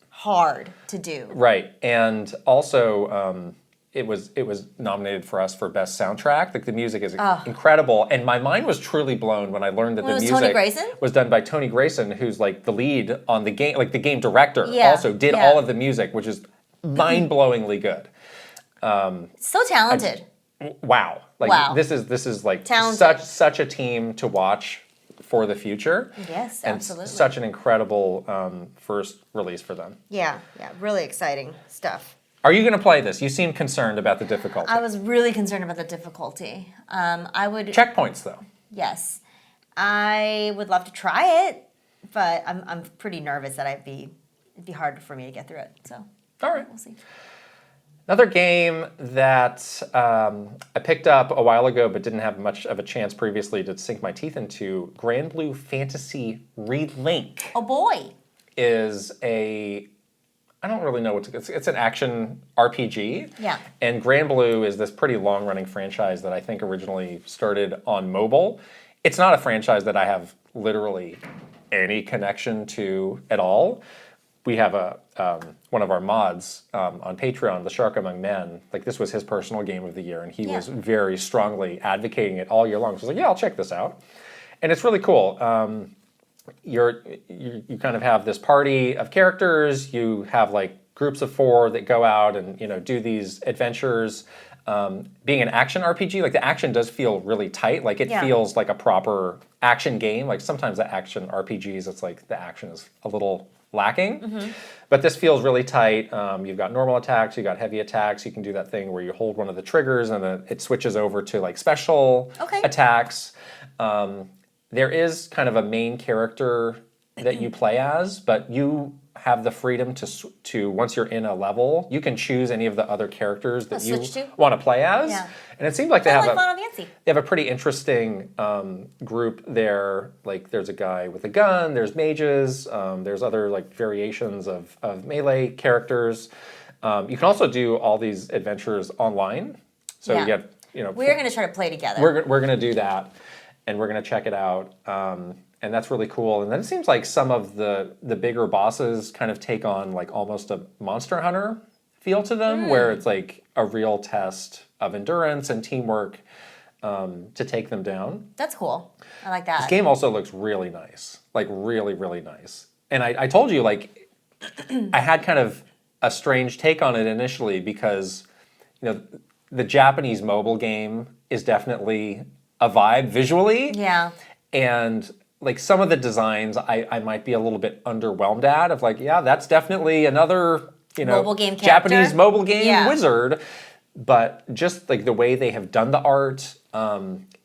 hard to do. Right, and also it was nominated for us for best soundtrack. Like the music is incredible, and my mind was truly blown when I learned that the music was done by Tony Grayson, who's like the lead on the game, like the game director. Also did all of the music, which is mind-blowingly good. So talented. Wow! Like this is like such a team to watch for the future. Yes, and absolutely. Such an incredible first release for them. Yeah, really exciting stuff. Are you going to play this? You seem concerned about the difficulty. I was really concerned about the difficulty. I would checkpoints though. Yes, I would love to try it, but I'm pretty nervous that it'd be hard for me to get through it. So all right, we'll see. Another game that I picked up a while ago but didn't have much of a chance previously to sink my teeth into, Granblue Fantasy Relink. Oh boy. Is I don't really know what it's an action RPG. Yeah. And Granblue is this pretty long-running franchise that I think originally started on mobile. It's not a franchise that I have literally any connection to at all. We have one of our mods on Patreon, The Shark Among Men. Like this was his personal game of the year, and he was very strongly advocating it all year long. So I was like, yeah, I'll check this out. And it's really cool. You kind of have this party of characters. You have like groups of 4 that go out and do these adventures. Being an action RPG, like the action does feel really tight. Like it feels like a proper action game. Like sometimes the action RPGs, it's like the action is a little lacking. But this feels really tight. You've got normal attacks, you've got heavy attacks. You can do that thing where you hold one of the triggers and then it switches over to like special attacks. There is kind of a main character that you play as, but you have the freedom to once you're in a level, you can choose any of the other characters that you want to play as. Yeah. And it seems like they have a pretty interesting group there. Like there's a guy with a gun, there's mages, there's other like variations of melee characters. You can also do all these adventures online. So you get, we're going to try to play together. We're going to do that. And we're going to check it out, and that's really cool. And then it seems like some of the bigger bosses kind of take on like almost a Monster Hunter feel to them, where it's like a real test of endurance and teamwork to take them down. That's cool. I like that. This game also looks really nice, like really, really nice. And I told you, like, I had kind of a strange take on it initially because, the Japanese mobile game is definitely a vibe visually. Yeah. And like some of the designs I might be a little bit underwhelmed at of like, yeah, that's definitely another, mobile game Japanese mobile game wizard. But just like the way they have done the art,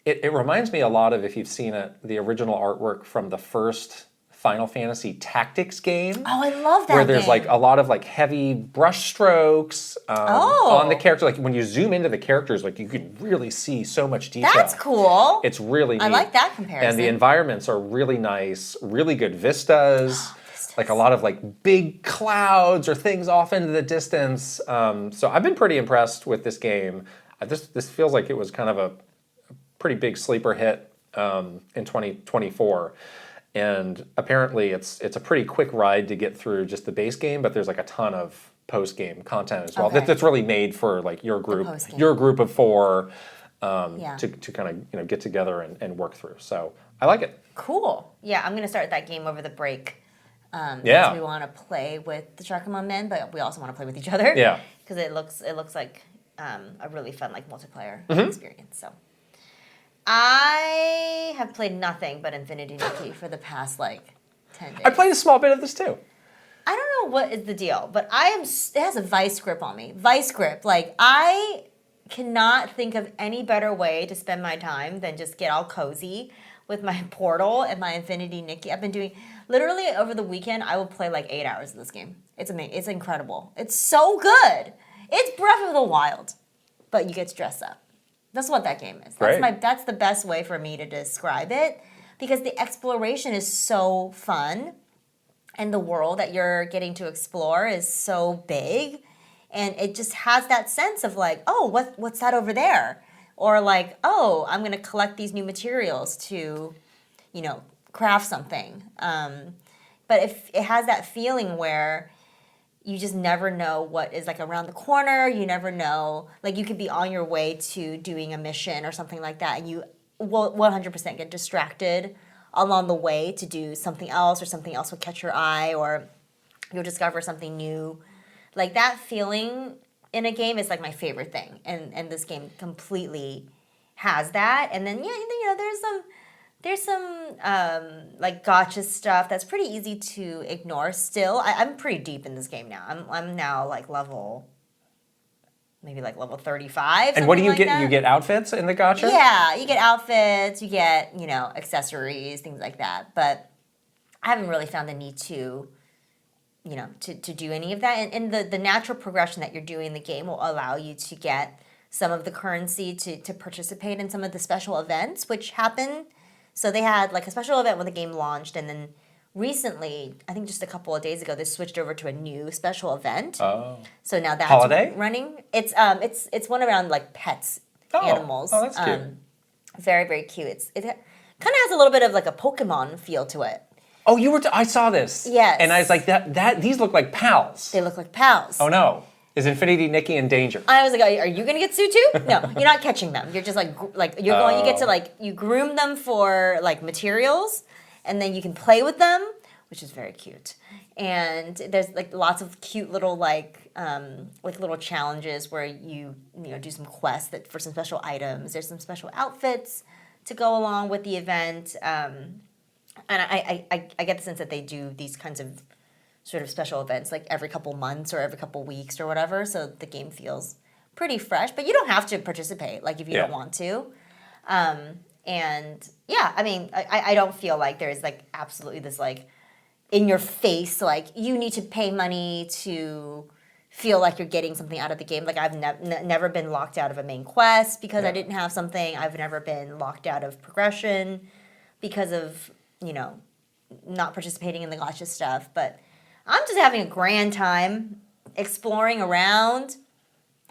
it reminds me a lot of, if you've seen it, the original artwork from the first Final Fantasy Tactics game. Oh, I love that where there's like a lot of like heavy brush strokes on the character. Like when you zoom into the characters, like you can really see so much detail. That's cool. It's really neat. I like that comparison. And the environments are really nice, really good vistas. Like a lot of like big clouds or things off into the distance. So I've been pretty impressed with this game. This feels like it was kind of a pretty big sleeper hit in 2024. And apparently it's a pretty quick ride to get through just the base game, but there's like a ton of post-game content as well. Okay. That's really made for like your group of 4 to kind of get together and work through. So I like it. Cool. Yeah, I'm gonna start that game over the break. Because we want to play with the Shakamon men, but we also want to play with each other. Yeah. Because it looks like a really fun multiplayer experience. So I have played nothing but Infinity Nikki for the past 10 days. I played a small bit of this too. I don't know what is the deal, but it has a vice grip on me. Vice grip. I cannot think of any better way to spend my time than just get all cozy with my Portal and my Infinity Nikki. I've been doing, literally over the weekend, I will play 8 hours of this game. It's amazing. It's incredible. It's so good. It's Breath of the Wild, but you get to dress up. That's what that game is. That's the best way for me to describe it, because the exploration is so fun, and the world that you're getting to explore is so big, and it just has that sense of oh, what's that over there? Or oh, I'm going to collect these new materials to, craft something. But if it has that feeling where you just never know what is around the corner, you never know, you could be on your way to doing a mission or something like that, and you will 100% get distracted along the way to do something else, or something else will catch your eye, or you'll discover something new. That feeling in a game is my favorite thing, and this game completely has that. And then there's some gotcha stuff that's pretty easy to ignore. Still, I'm pretty deep in this game now. I'm now level 35. And what do you get? You get outfits in the gotcha? Yeah, you get outfits, you get accessories, things like that. But I haven't really found the need to do any of that. And the natural progression that you're doing in the game will allow you to get some of the currency to participate in some of the special events, which happen. So they had a special event when the game launched, and then recently, I think just a couple of days ago, they switched over to a new special event. Oh. So now that's Holiday? Running. It's one around pets, animals. Oh, that's cute. Very, very cute. It kind of has a little bit of a Pokemon feel to it. Oh, I saw this. Yes. And I was like, these look like pals. They look like pals. Oh no. Is Infinity Nikki in danger? I was like, are you gonna get sued too? No, you're not catching them. You're just you get to you groom them for materials, and then you can play with them, which is very cute. And there's lots of cute little little challenges where you do some quests for some special items. There's some special outfits to go along with the event. And I get the sense that they do these kinds of sort of special events every couple months or every couple weeks or whatever, so the game feels pretty fresh. But you don't have to participate if you don't want to. And yeah, I mean, I don't feel like there's absolutely this in your face you need to pay money to feel like you're getting something out of the game. I've never been locked out of a main quest because I didn't have something. I've never been locked out of progression because of not participating in the gacha stuff. But I'm just having a grand time exploring around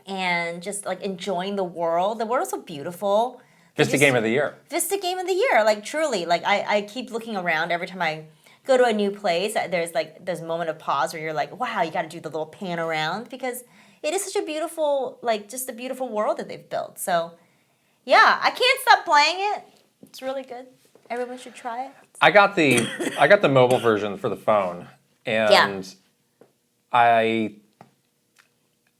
and just enjoying the world. The world is so beautiful. Vista Game of the Year. Vista Game of the Year, truly. I keep looking around every time I go to a new place. There's a moment of pause where you're wow, you got to do the little pan around, because it is such a beautiful, just a beautiful world that they've built. So yeah, I can't stop playing it. It's really good. Everyone should try it. I got the mobile version for the phone, and I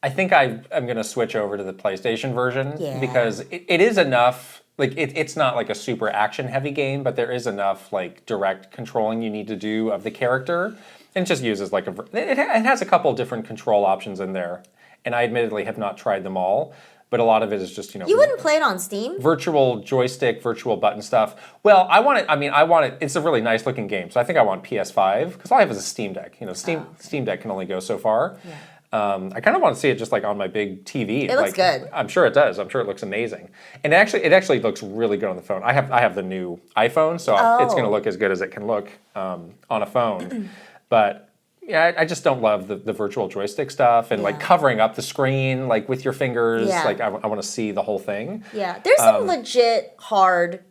think I'm going to switch over to the PlayStation version because it is enough. It's not a super action-heavy game, but there is enough direct controlling you need to do of the character, and it just uses it has a couple different control options in there, and I admittedly have not tried them all. But a lot of it is just, You wouldn't play it on Steam? Virtual joystick, virtual button stuff. Well, I want it, it's a really nice looking game, so I think I want PS5, because all I have is a Steam Deck. Steam Deck can only go so far. Yeah. I kind of want to see it just on my big TV. It looks good. I'm sure it does. I'm sure it looks amazing. And it actually looks really good on the phone. I have the new iPhone, so it's going to look as good as it can look on a phone. But yeah, I just don't love the virtual joystick stuff and covering up the screen with your fingers. Yeah. I want to see the whole thing. Yeah, there's some legit hard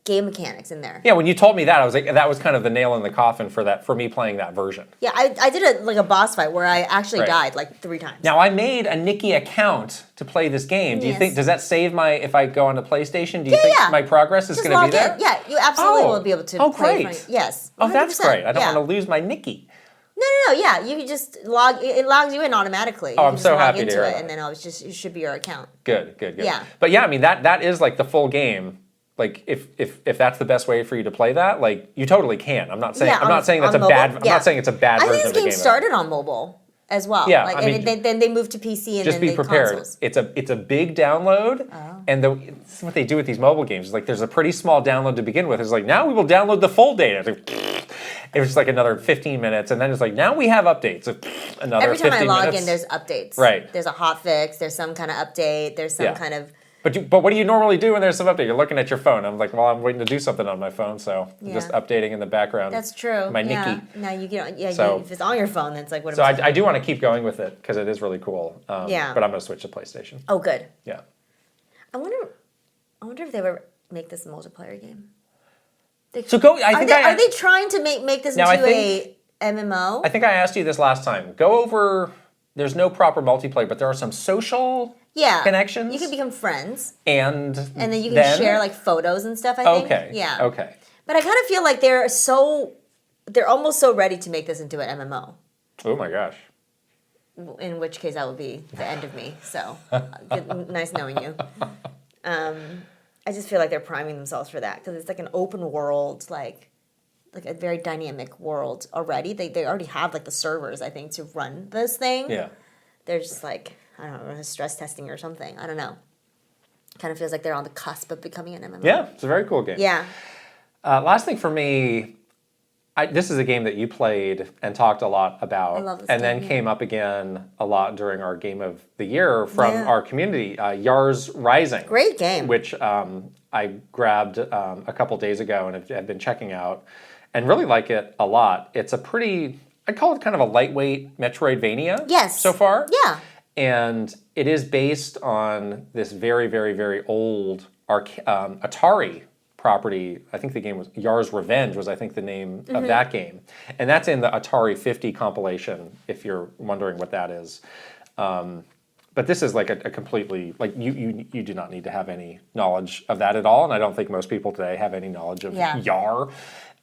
game mechanics in there. Yeah, when you told me that, I was like, that was kind of the nail in the coffin for me playing that version. Yeah, I did a boss fight where I actually died like 3 times. Now I made a Nikki account to play this game. Do you think does that save if I go onto PlayStation? Do you think my progress is going to be there? Yeah, you absolutely will be able to. Play great! Yes. 100%. Oh, that's great. I don't want to lose my Nikki. No. Yeah, you can just log. It logs you in automatically. Oh, I'm so happy to hear that. And then it should be your account. Good. Yeah. But yeah, I mean that is like the full game. Like if that's the best way for you to play that, like you totally can. I'm not saying that's a bad. I'm not saying it's a bad version of the game. I think this game started on mobile as well. Yeah, and then they moved to PC and just then be prepared. Consoles. It's a big download, and it's what they do with these mobile games. Is like there's a pretty small download to begin with. It's like now we will download the full data. It was just like another 15 minutes, and then it's like now we have updates. Another every time 15 I log minutes. in, there's updates. Right. There's a hotfix. There's some kind of update. There's some kind of. But what do you normally do when there's some update? You're looking at your phone. I'm like, well, I'm waiting to do something on my phone, so I'm just updating in the background. That's true. My Nikki. No, you get if it's on your phone, then it's like what. So I do want to keep going with it because it is really cool. But I'm going to switch to PlayStation. Oh, good. Yeah. I wonder if they ever make this a multiplayer game. Are they trying to make this into a MMO? I think I asked you this last time. Go over. There's no proper multiplayer, but there are some social connections. You can become friends. And then you can share like photos and stuff, I think. Okay. Yeah. Okay. But I kind of feel like they're almost so ready to make this into an MMO. Oh my gosh. In which case that would be the end of me. So nice knowing you. I just feel like they're priming themselves for that because it's like an open world, like a very dynamic world already. They already have like the servers, I think, to run this thing. Yeah. They're just like, I don't know, stress testing or something. I don't know. Kind of feels like they're on the cusp of becoming an MMO. Yeah, it's a very cool game. Yeah. Last thing for me, this is a game that you played and talked a lot about. I love this and game, then came up again a lot during our Game of the Year from our community, Yars Rising. Great game. Which I grabbed a couple days ago and have been checking out and really like it a lot. It's a pretty, I call it kind of a lightweight Metroidvania so far. Yeah. And it is based on this very, very, very old Atari property. I think the game was Yars Revenge was I think the name of that game. And that's in the Atari 50 compilation, if you're wondering what that is. But this is like a completely, like you do not need to have any knowledge of that at all. And I don't think most people today have any knowledge of Yar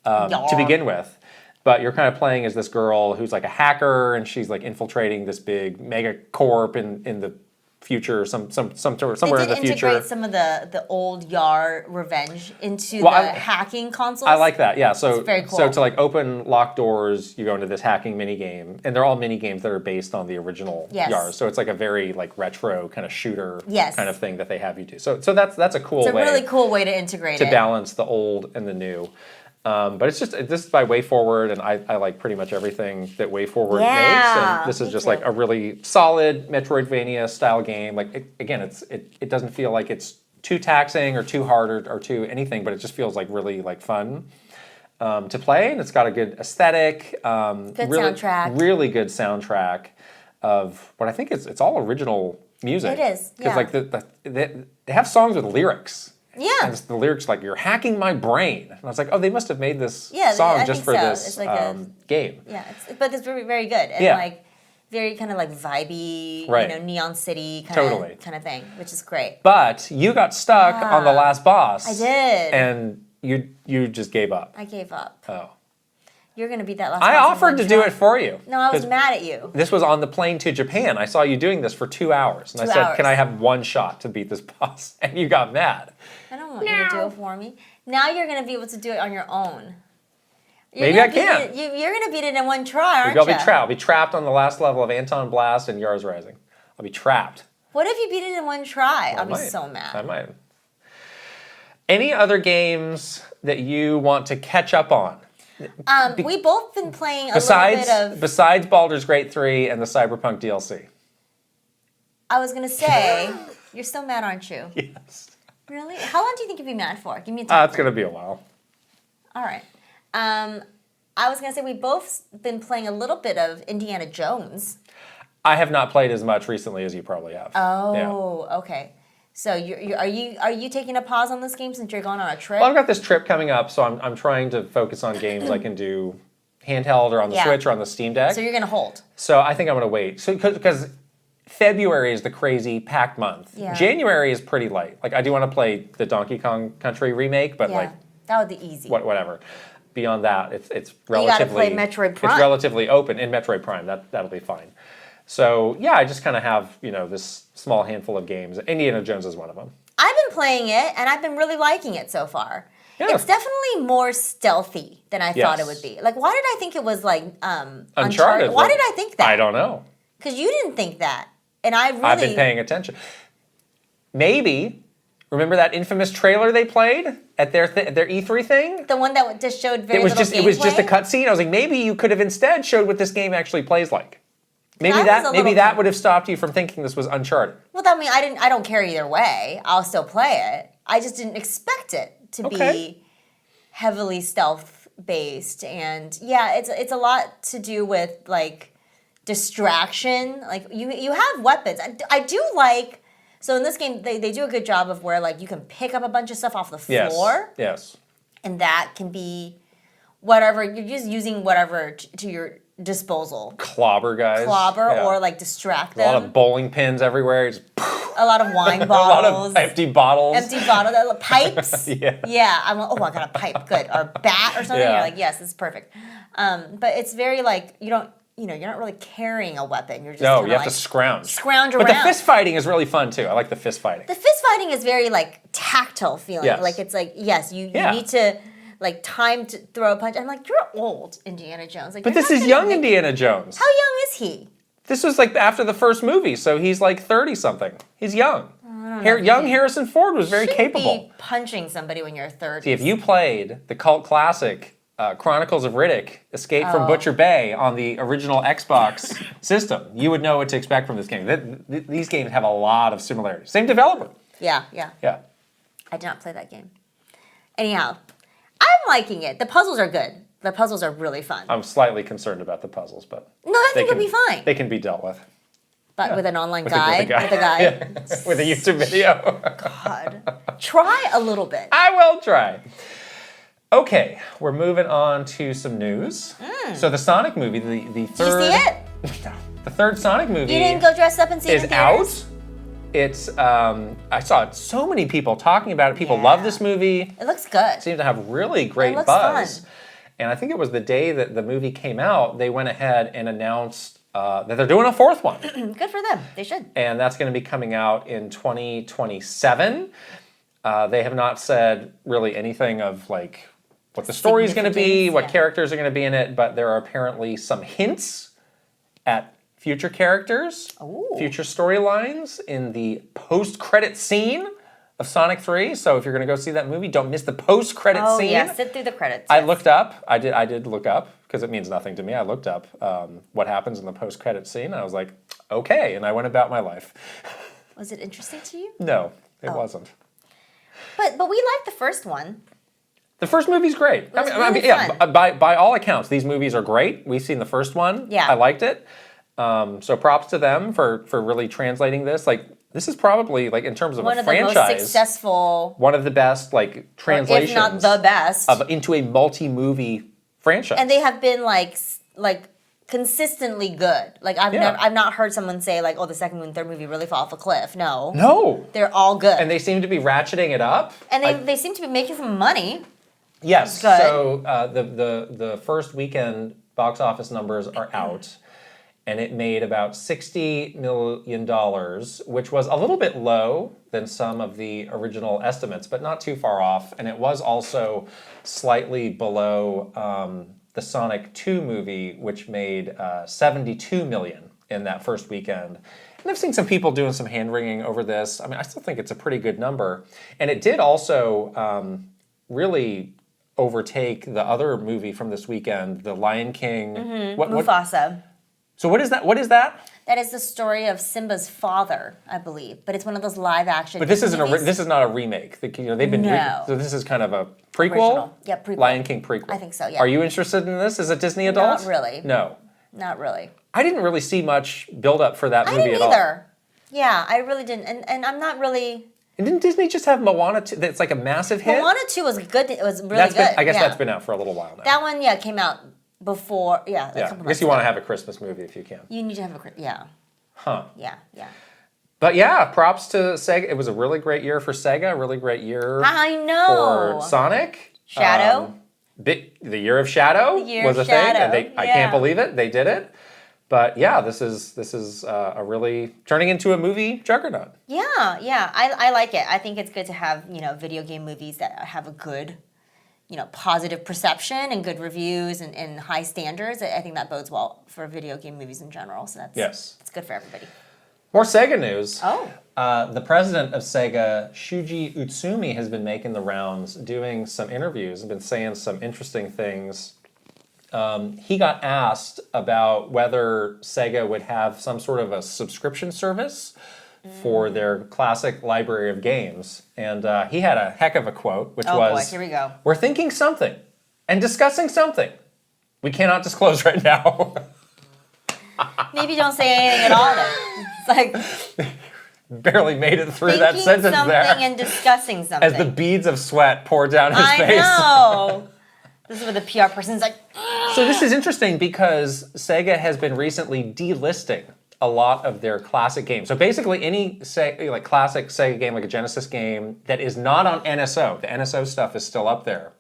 to begin with. But you're kind of playing as this girl who's like a hacker, and she's like infiltrating this big mega corp in the future, somewhere in the future. They did integrate some of the old Yar Revenge into the hacking consoles. I like that, yeah. So it's very cool. So to like open locked doors, you go into this hacking mini game, and they're all mini games that are based on the original Yars. So it's like a very like retro kind of shooter kind of thing that they have you do. So that's a cool way. It's a really cool way to integrate it. To balance the old and the new. But it's just, this is by WayForward, and I like pretty much everything that WayForward makes. And this is just like a really solid Metroidvania style game. Like, again, it doesn't feel like it's too taxing or too hard or too anything, but it just feels like really like fun to play. And it's got a good aesthetic. Soundtrack. Really good soundtrack of what I think it's all original music. It is, Because like they have songs with lyrics. Yeah. And the lyrics like, "You're hacking my brain." And I was like, oh, they must have made this song just for this game. Yeah, but it's very, very good. And like very kind of like vibey, Neon City kind of thing, which is great. But you got stuck on the last boss. I did. And you just gave up. I gave up. Oh. You're going to beat that last boss. I offered to do it for you. No, I was mad at you. This was on the plane to Japan. I saw you doing this for 2 hours. And I said, can I have one shot to beat this boss? And you got mad. I don't want you to do it for me. Now you're going to be able to do it on your own. Maybe I can. You're going to beat it in one try, aren't you? I'll be trapped on the last level of Antonblast and Yars Rising. I'll be trapped. What if you beat it in one try? I'll be so mad. I might. Any other games that you want to catch up on? We've both been playing a little bit of... Besides Baldur's Gate 3 and the Cyberpunk DLC. I was going to say, you're still mad, aren't you? Yes. Really? How long do you think you'd be mad for? Give me a time. It's going to be a while. All right. I was going to say we've both been playing a little bit of Indiana Jones. I have not played as much recently as you probably have. Oh, okay. So are you taking a pause on this game since you're going on a trip? Well, I've got this trip coming up, so I'm trying to focus on games I can do handheld or on the Switch or on the Steam Deck. So you're going to hold. So I think I'm going to wait. So because February is the crazy packed month. Yeah. January is pretty light. Like I do want to play the Donkey Kong Country remake, but like that would be easy. Whatever. Beyond that, it's relatively. You got to play Metroid Prime. It's relatively open in Metroid Prime. That'll be fine. So yeah, I just kind of have this small handful of games. Indiana Jones is one of them. I've been playing it and I've been really liking it so far. Yeah. It's definitely more stealthy than I thought it would be. Like, why did I think it was like Uncharted? Why did I think that? I don't know. Because you didn't think that, and I've been paying attention. Maybe. Remember that infamous trailer they played at their E3 thing? The one that just showed very little gameplay? It was just a cutscene. I was like, maybe you could have instead showed what this game actually plays like. Maybe that would have stopped you from thinking this was Uncharted. Well, I mean, I don't care either way. I'll still play it. I just didn't expect it to be heavily stealth based, and it's a lot to do with like distraction. Like you have weapons. I do like. So in this game, they do a good job of where like you can pick up a bunch of stuff off the floor. Yes. And that can be whatever you're just using whatever to your disposal. Clobber guys. Or like distract them. A lot of bowling pins everywhere. A lot of wine bottles. A lot of empty bottles. Pipes. Yeah. I got a pipe. Good. Or a bat or something. Yeah. You're like, yes, this is perfect. But it's very like you're not really carrying a weapon. You're just you have to scrounge. Scrounge around. But the fist fighting is really fun too. I like the fist fighting. The fist fighting is very like tactile feeling. Yes. Like it's like, yes, you need to like time to throw a punch. I'm like, you're old, Indiana Jones. Like, but this is young Indiana Jones. How young is he? This was like after the first movie, so he's like 30-something. He's young. Young Harrison Ford was very capable. Be punching somebody when you're 30. See, if you played the cult classic Chronicles of Riddick, Escape from Butcher Bay on the original Xbox system, you would know what to expect from this game. These games have a lot of similarities. Same developer. Yeah. I did not play that game. Anyhow, I'm liking it. The puzzles are good. The puzzles are really fun. I'm slightly concerned about the puzzles, but no, I think it'll be fine. They can be dealt with. But with an online guide, with a guide, yeah. With a YouTube video. God, try a little bit. I will try. Okay, we're moving on to some news. So the Sonic movie, the third. Did you see it? No, the third Sonic movie. You didn't go dress up and see it in theaters? Out. It's I saw so many people talking about it. People love this movie. It looks good. Seemed to have really great buzz. Fun. And I think it was the day that the movie came out, they went ahead and announced that they're doing a fourth one. Good for them. They should. And that's going to be coming out in 2027. They have not said really anything of like what the story is going to be, what characters are going to be in it, but there are apparently some hints at future characters, future storylines in the post-credit scene of Sonic 3. So if you're going to go see that movie, don't miss the post-credit scene. Oh yeah, sit through the credits. I looked up. I did look up because it means nothing to me. I looked up what happens in the post-credit scene. And I was like, okay, and I went about my life. Was it interesting to you? No, it wasn't. But we liked the first one. The first movie's great. I mean, fun. By all accounts, these movies are great. We've seen the first one. Yeah, I liked it. So props to them for really translating this. Like, this is probably, like, in terms of a franchise, the most successful, one of the best, like, translations, if not the best, into a multi-movie franchise. And they have been like consistently good. Like I've not heard someone say like, oh, the second and third movie really fall off a cliff. No, they're all good, and they seem to be ratcheting it up, and they seem to be making some money. Yes. So the first weekend box office numbers are out. And it made about $60 million, which was a little bit low than some of the original estimates, but not too far off. And it was also slightly below the Sonic 2 movie, which made $72 million in that first weekend. And I've seen some people doing some hand-wringing over this. I mean, I still think it's a pretty good number. And it did also really overtake the other movie from this weekend, The Lion King. Mufasa. So what is that? What is that? That is the story of Simba's father, I believe. But it's one of those live action. But this isn't this is not a remake. They've been so this is kind of a prequel. Original. Yeah, prequel. Lion King prequel. I think so. Yeah. Are you interested in this as a Disney adult? Not really. No. Not really. I didn't really see much build up for that movie at all. I didn't either. Yeah, I really didn't, and I'm not really. And didn't Disney just have Moana 2? That's like a massive hit? Moana 2 was good. It was really good. I guess that's been out for a little while now. That one, came out before, a couple months I guess you want to have a Christmas movie if you can. You need to have Huh. Yeah. But yeah, props to Sega. It was a really great year for Sega, a really great year for Sonic. Shadow. The year of Shadow was a thing. And I can't believe it. They did it. But yeah, this is a really turning into a movie juggernaut. Yeah. I like it. I think it's good to have, video game movies that have a good, positive perception and good reviews and high standards. I think that bodes well for video game movies in general. So that's good for everybody. More Sega news. Oh. The president of Sega, Shuji Utsumi, has been making the rounds, doing some interviews, and been saying some interesting things. He got asked about whether Sega would have some sort of a subscription service for their classic library of games. And he had a heck of a quote, which was, boy, here we go. "We're thinking something and discussing something we cannot disclose right now." Maybe don't say anything at all then. It's like... Barely made it through that sentence there. Thinking something and discussing something. As the beads of sweat poured down his face. I know. This is what the PR person's like... So this is interesting because Sega has been recently delisting a lot of their classic games. So basically any classic Sega game, like a Genesis game, that is not on NSO, the NSO stuff is still up there,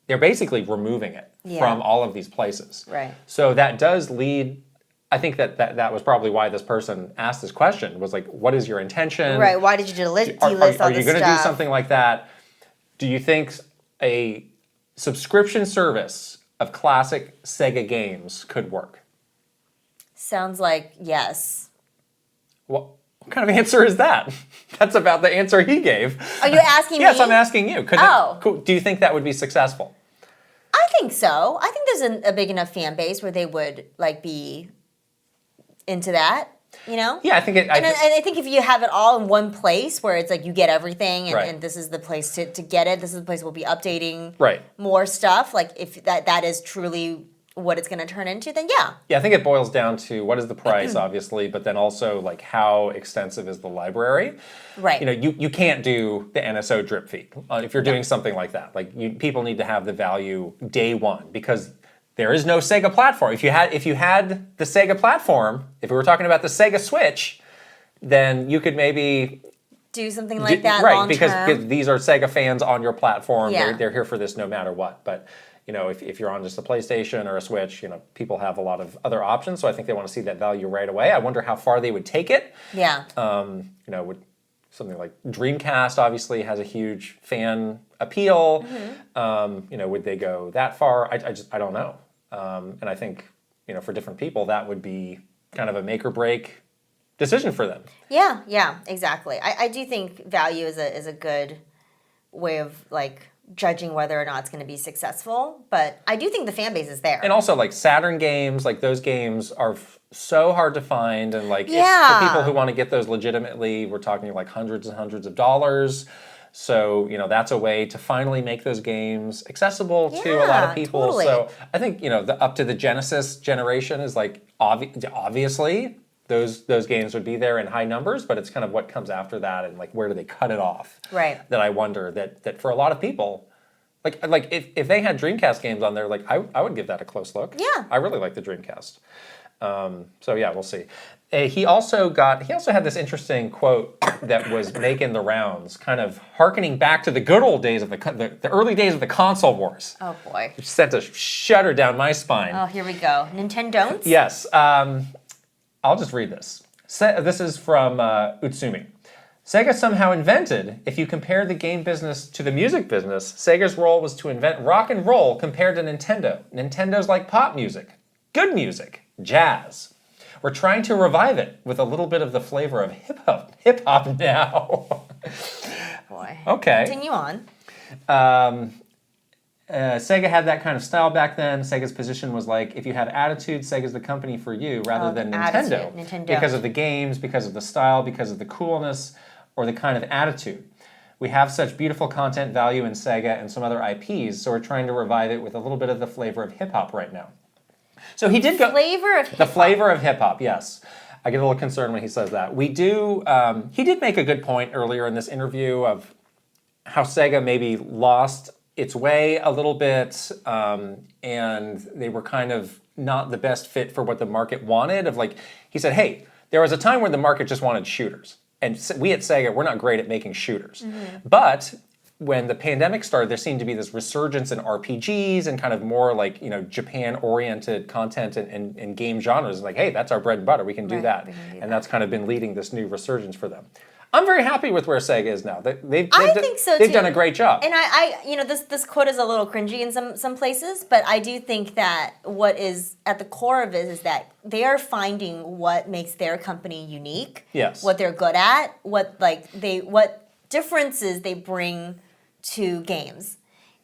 they're basically removing it from all of these places. Right. So that does lead... I think that was probably why this person asked this question, was like, what is your intention? Right, why did you delist all this stuff? Are you going to do something like that? Do you think a subscription service of classic Sega games could work? Sounds like yes. What kind of answer is that? That's about the answer he gave. Are you asking me? Yes, I'm asking you. Do you think that would be successful? I think so. I think there's a big enough fan base where they would be into that, Yeah, I think it... I think if you have it all in one place where it's like you get everything and this is the place to get it, this is the place we'll be updating more stuff, like if that is truly what it's going to turn into, then yeah. Yeah, I think it boils down to what is the price, obviously, but then also like how extensive is the library. Right. You can't do the NSO drip feed if you're doing something like that. Like people need to have the value day one because there is no Sega platform. If you had the Sega platform, if we were talking about the Sega Switch, then you could maybe do something like that long term. Because these are Sega fans on your platform. Yeah. They're here for this no matter what. But if you're on just a PlayStation or a Switch, people have a lot of other options. So I think they want to see that value right away. I wonder how far they would take it. Yeah. Would something like Dreamcast obviously has a huge fan appeal. Mm-hmm. Would they go that far? I don't know. And I think, for different people, that would be kind of a make or break decision for them. Yeah, exactly. I do think value is a good way of judging whether or not it's going to be successful. But I do think the fan base is there. And also Saturn games, those games are so hard to find. And for people who want to get those legitimately, we're talking hundreds and hundreds of dollars. So, that's a way to finally make those games accessible to a lot of people. Totally. So I think, up to the Genesis generation is obviously those games would be there in high numbers, but it's kind of what comes after that and where do they cut it off? Right. That I wonder that for a lot of people, if they had Dreamcast games on there, I would give that a close look. Yeah. I really like the Dreamcast. So yeah, we'll see. He also had this interesting quote that was making the rounds, kind of hearkening back to the good old days of the early days of the console wars. Oh boy. Which sent a shudder down my spine. Oh, here we go. Nintendon'ts? Yes. I'll just read this. This is from Utsumi. Sega somehow invented, if you compare the game business to the music business, Sega's role was to invent rock and roll compared to Nintendo. Nintendo's like pop music, good music, jazz. We're trying to revive it with a little bit of the flavor of hip-hop now. Boy. Okay. Continue on. Sega had that kind of style back then. Sega's position was if you have attitude, Sega's the company for you, rather than Nintendo. Because of the games, because of the style, because of the coolness, or the kind of attitude. We have such beautiful content value in Sega and some other IPs, so we're trying to revive it with a little bit of the flavor of hip-hop right now. So he did go... Flavor of hip-hop. The flavor of hip-hop, yes. I get a little concerned when he says that. We do. He did make a good point earlier in this interview of how Sega maybe lost its way a little bit, and they were kind of not the best fit for what the market wanted. He said, hey, there was a time when the market just wanted shooters. And we at Sega, we're not great at making shooters. Mm-hmm. But when the pandemic started, there seemed to be this resurgence in RPGs and kind of more Japan-oriented content and game genres. Hey, that's our bread and butter. We can do that. And that's kind of been leading this new resurgence for them. I'm very happy with where Sega is now. I think so they've too. done a great job. And this quote is a little cringy in some places, but I do think that what is at the core of it is that they are finding what makes their company unique. Yes. What they're good at, what differences they bring to games,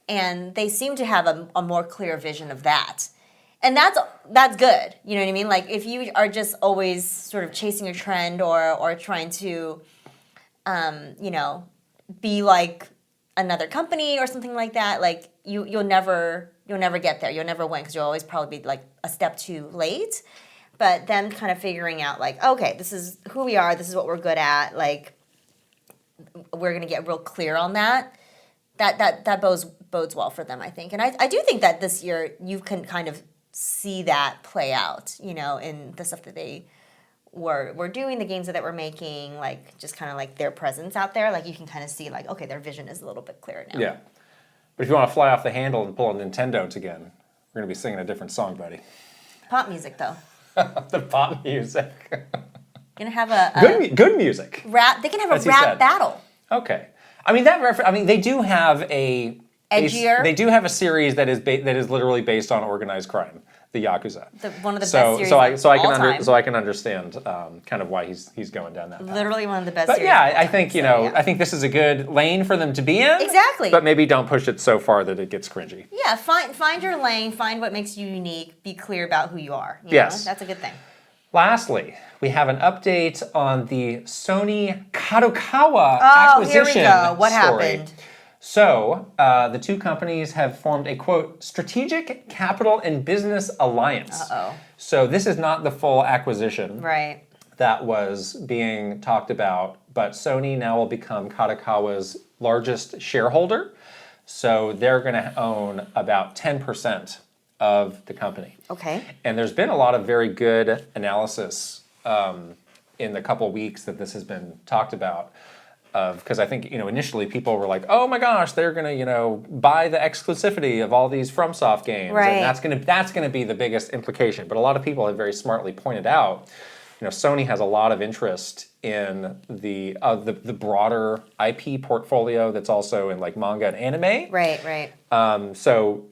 and they seem to have a more clear vision of that. And that's good. You know what I mean? If you are just always sort of chasing a trend or trying to be like another company or something like that, you'll never get there. You'll never win because you'll always probably be a step too late. But them kind of figuring out okay, this is who we are. This is what we're good at. We're gonna get real clear on that. That bodes well for them, I think. And I do think that this year you can kind of see that play out. In the stuff that they were doing, the games that we're making, just kind of their presence out there. You can kind of see okay, their vision is a little bit clearer now. Yeah. But if you want to fly off the handle and pull a Nintendo again, we're going to be singing a different song, buddy. Pop music, though. The pop music. Gonna have a good music. Rap. They can have a rap battle. Okay. I mean they do have edgier. They do have a series that is literally based on organized crime, the Yakuza. One of the best series so I can understand kind of why he's going down that path. Literally one of the best. But series yeah, I think I think this is a good lane for them to be in. Exactly. But maybe don't push it so far that it gets cringy. Yeah, find your lane, find what makes you unique, be clear about who you are. Yes, that's a good thing. Lastly, we have an update on the Sony Kadokawa acquisition here we go. What story. Happened? So, the two companies have formed a, quote, strategic capital and business alliance. Uh-oh. So this is not the full acquisition that was being talked about, but Sony now will become Kadokawa's largest shareholder. So they're going to own about 10% of the company. Okay. And there's been a lot of very good analysis in the couple weeks that this has been talked about. Because I think initially people were like, oh my gosh, they're gonna buy the exclusivity of all these FromSoft games, and that's gonna be the biggest implication. But a lot of people have very smartly pointed out, Sony has a lot of interest in the broader IP portfolio that's also in manga and anime. Right. So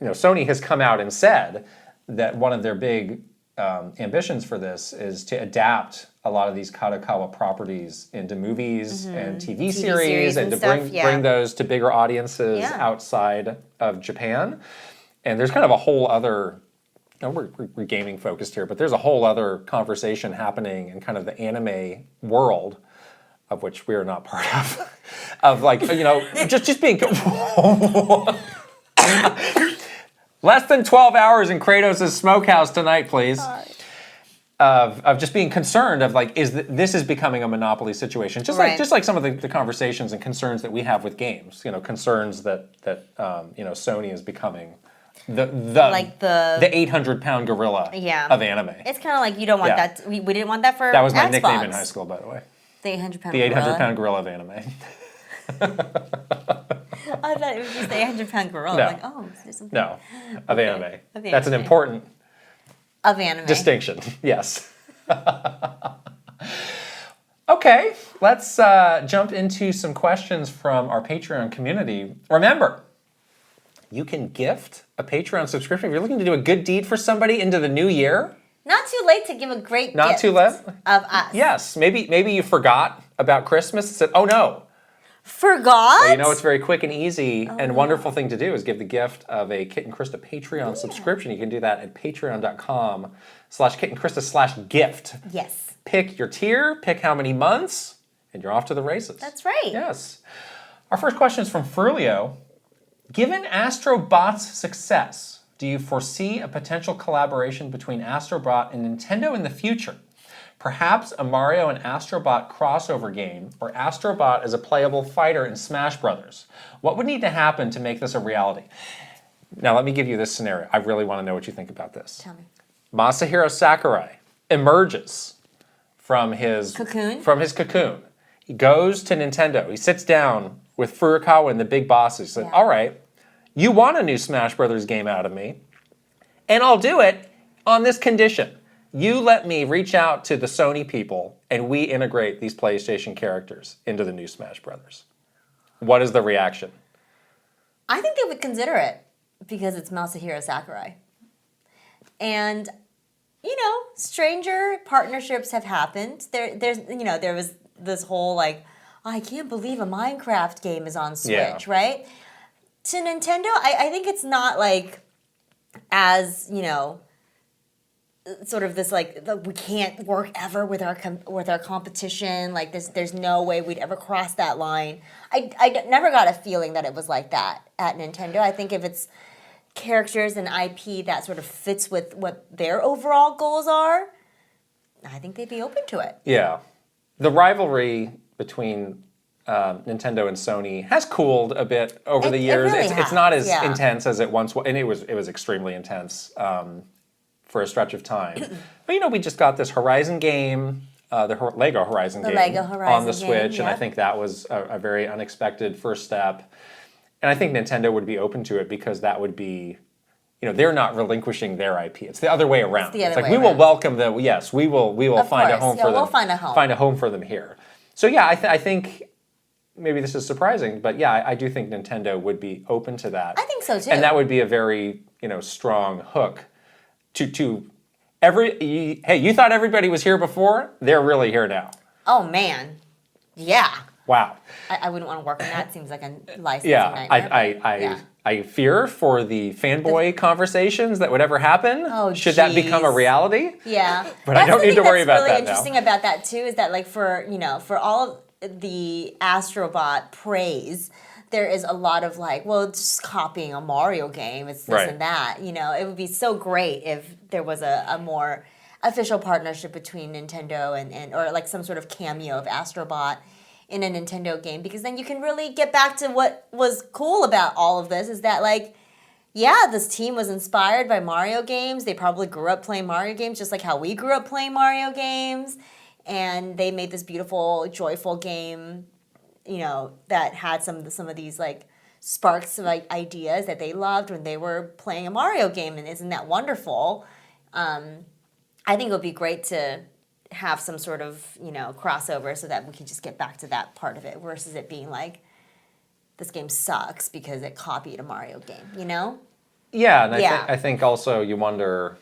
Sony has come out and said that one of their big ambitions for this is to adapt a lot of these Kadokawa properties into movies and TV series and to bring those to bigger audiences outside of Japan. And there's kind of a whole other, we're gaming focused here, but there's a whole other conversation happening in kind of the anime world, of which we are not part of just being less than 12 hours in Kratos' smokehouse tonight, please. Of just being concerned of this is becoming a monopoly situation, just like some of the conversations and concerns that we have with games. Concerns that Sony is becoming the 800-pound gorilla of anime. It's kind of like you don't want that. We didn't want that for That was my Xbox. nickname in high school, by the way. The 800-pound. The 800-pound gorilla of anime. I thought it was just the 800-pound gorilla. No. Is there something? No, of anime. That's an important distinction. Yes. Okay, let's jump into some questions from our Patreon community. Remember, you can gift a Patreon subscription if you're looking to do a good deed for somebody into the new year. Not too late to give a great Not gift too late of us. Yes, maybe you forgot about Christmas and said, oh no. Forgot? Well, it's very quick and easy and wonderful thing to do is give the gift of a Kit and Krysta Patreon subscription. You can do that at patreon.com/KitandKrysta/gift. Yes. Pick your tier, pick how many months, and you're off to the races. That's right. Yes. Our first question is from Frulio. Given Astrobot's success, do you foresee a potential collaboration between Astrobot and Nintendo in the future? Perhaps a Mario and Astrobot crossover game, or Astrobot as a playable fighter in Smash Brothers. What would need to happen to make this a reality? Now, let me give you this scenario. I really want to know what you think about this. Tell me. Masahiro Sakurai emerges from his cocoon. He goes to Nintendo. He sits down with Furukawa and the big bosses. He said, all right, you want a new Smash Brothers game out of me, and I'll do it on this condition. You let me reach out to the Sony people, and we integrate these PlayStation characters into the new Smash Brothers. What is the reaction? I think they would consider it because it's Masahiro Sakurai. And, you know, stranger partnerships have happened. There was this whole, like, oh, I can't believe a Minecraft game is on Switch, right? To Nintendo, I think it's not, like, as, you know, sort of this, like, we can't work ever with our competition. Like, there's no way we'd ever cross that line. I never got a feeling that it was like that at Nintendo. I think if it's characters and IP that sort of fits with what their overall goals are, I think they'd be open to it. Yeah. The rivalry between Nintendo and Sony has cooled a bit over the years. It's not as intense as it once was, and it was extremely intense for a stretch of time. But, you know, we just got this Horizon game, the Lego Horizon game on the Switch, and I think that was a very unexpected first step. And I think Nintendo would be open to it because that would be, you know, they're not relinquishing their IP. It's the other way around. It's like we will welcome them. Yes, we will find a home for them. We'll find a home. Find a home for them here. So yeah, I think maybe this is surprising, but yeah, I do think Nintendo would be open to that. I think so too. And that would be a very, you know, strong hook to every. Hey, you thought everybody was here before? They're really here now. Oh man, yeah. Wow. I wouldn't want to work on that. It seems like a licensing nightmare. I fear for the fanboy conversations that would ever happen. Oh, should that become a reality? Yeah. But I don't need to worry about that now. What's really interesting about that too is that, like, for all of the Astrobot praise, there is a lot of, like, well, it's just copying a Mario game. It's this and that. You know, it would be so great if there was a more official partnership between Nintendo and or like some sort of cameo of Astrobot in a Nintendo game, because then you can really get back to what was cool about all of this is that, like, yeah, this team was inspired by Mario games. They probably grew up playing Mario games just like how we grew up playing Mario games. And they made this beautiful, joyful game, you know, that had some of these, like, sparks of, like, ideas that they loved when they were playing a Mario game. And isn't that wonderful? I think it would be great to have some sort of, you know, crossover so that we can just get back to that part of it versus it being like, this game sucks because it copied a Mario game, you know? Yeah, and I think also you wonder,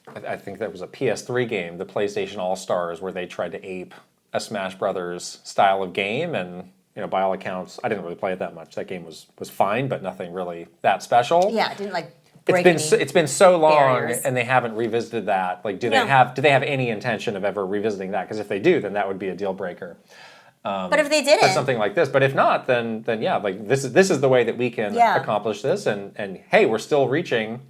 I think there was a PS3 game, the PlayStation All-Stars, where they tried to ape a Smash Brothers style of game, and, you know, by all accounts, I didn't really play it that much. That game was fine, but nothing really that special. Yeah, it didn't, like, it's been so long, barriers. And they haven't revisited that. Like, do they have any intention of ever revisiting that? Because if they do, then that would be a deal breaker. But if they didn't, for something like this. But if not, then yeah, like this is the way that we can accomplish this. And hey, we're still reaching.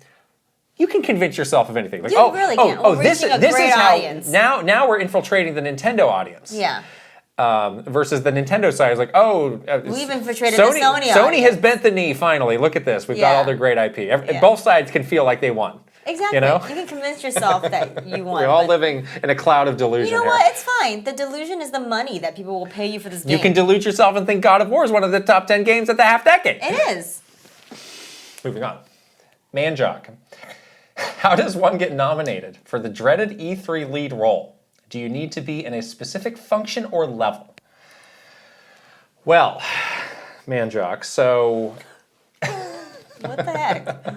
You can convince yourself of anything. Like, really can. This is audience. how now we're infiltrating the Nintendo audience. Yeah. Versus the Nintendo side is like, we've infiltrated the Sony audience. Sony has bent the knee finally. Look at this. We've got all their great IP. Both sides can feel like they won. Exactly. You know? You can convince yourself that you won. We're all living in a cloud of delusion. You know what? It's fine. The delusion is the money that people will pay you for this game. You can delude yourself and think God of War is one of the top 10 games at the half decade. It is. Moving on. Manjock. How does one get nominated for the dreaded E3 lead role? Do you need to be in a specific function or level? Well, Manjock, so... What the heck?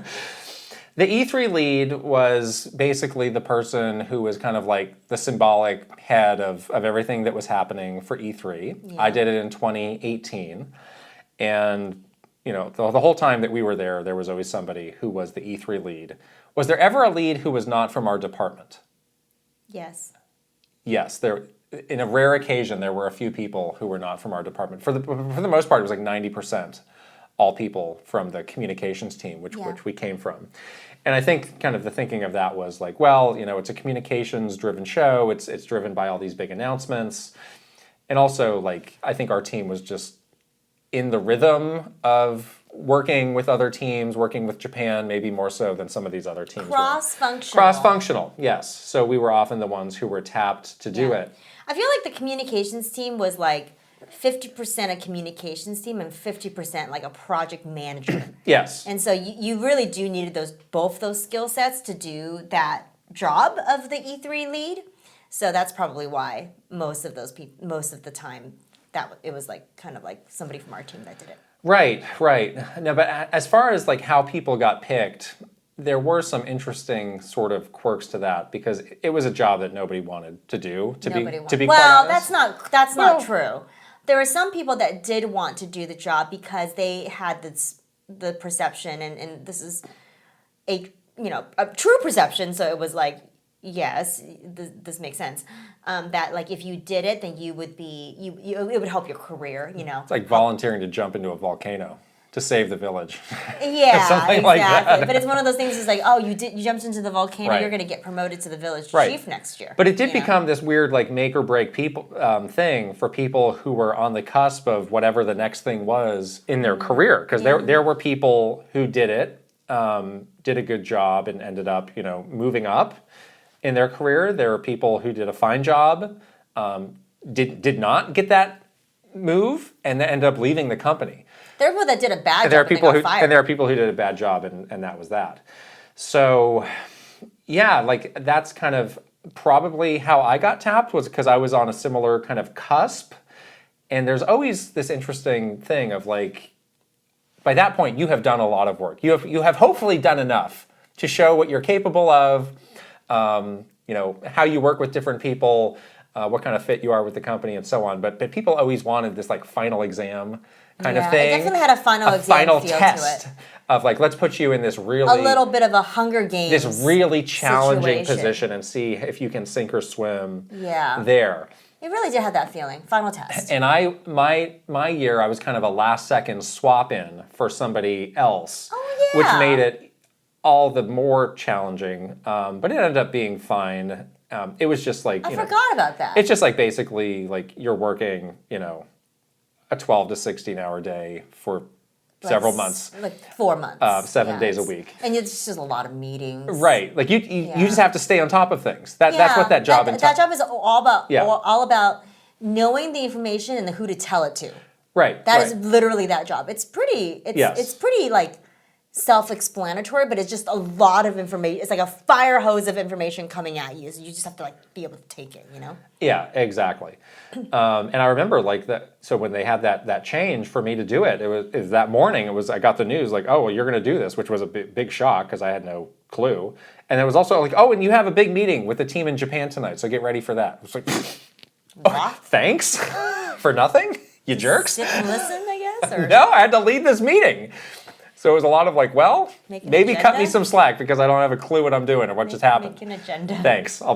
The E3 lead was basically the person who was kind of like the symbolic head of everything that was happening for E3. Yeah. I did it in 2018. And, you know, the whole time that we were there was always somebody who was the E3 lead. Was there ever a lead who was not from our department? Yes. Yes, in a rare occasion, there were a few people who were not from our department. For the most part, it was like 90% all people from the communications team, which we came from. And I think kind of the thinking of that was like, well, it's a communications-driven show. It's driven by all these big announcements. And also, like, I think our team was just in the rhythm of working with other teams, working with Japan, maybe more so than some of these other teams. Cross-functional. Cross-functional, yes. So we were often the ones who were tapped to do it. I feel like the communications team was like 50% a communications team and 50% like a project manager. Yes. And so you really do needed both those skill sets to do that job of the E3 lead. So that's probably why most of the time that it was like kind of like somebody from our team that did it. Right. No, but as far as like how people got picked, there were some interesting sort of quirks to that because it was a job that nobody wanted to do. To be well, that's not true. There were some people that did want to do the job because they had the perception, and this is a true perception. So it was like, yes, this makes sense. That like if you did it, then you would be it would help your career. It's like volunteering to jump into a volcano to save the village. Yeah, something exactly. Like that. But it's one of those things. Is like, oh, you jumped into the volcano. You're going to get promoted to the village chief next year. But it did become this weird like make or break thing for people who were on the cusp of whatever the next thing was in their career. Because there were people who did it, did a good job, and ended up moving up in their career. There were people who did a fine job, did not get that move, and then ended up leaving the company. There are people that did a bad job and there are people who did a bad job, and that was that. So, yeah, like that's kind of probably how I got tapped was because I was on a similar kind of cusp. And there's always this interesting thing of like, by that point, you have done a lot of work. You have hopefully done enough to show what you're capable of, how you work with different people, what kind of fit you are with the company, and so on. But people always wanted this like final exam kind of thing. It definitely had a final feel test to it. Of like, let's put you in this really a little bit of a Hunger Games, this really challenging position, and see if you can sink or swim. There. It really did have that feeling. Final test. And my year, I was kind of a last second swap in for somebody else, which made it all the more challenging. But it ended up being fine. It was just like I forgot about that. It's just like basically like you're working, a 12 to 16 hour day for several months. Like 4 months. 7 days a week. And it's just a lot of meetings. Right. Like you just have to stay on top of things. That's what that job entails. That job is all about knowing the information and who to tell it to. Right. That is literally that job. It's pretty like self-explanatory, but it's just a lot of information. It's like a fire hose of information coming at you. So you just have to like be able to take it, Yeah, exactly. And I remember like that. So when they had that change for me to do it, it was that morning. I got the news like, oh, well, you're going to do this, which was a big shock because I had no clue. And it was also like, oh, and you have a big meeting with the team in Japan tonight, so get ready for that. It was like, thanks for nothing, you jerks. Sit and listen, I guess. Or? No, I had to lead this meeting. So it was a lot of like, well, maybe cut me some slack because I don't have a clue what I'm doing or what just happened. Make an agenda. Thanks. I'll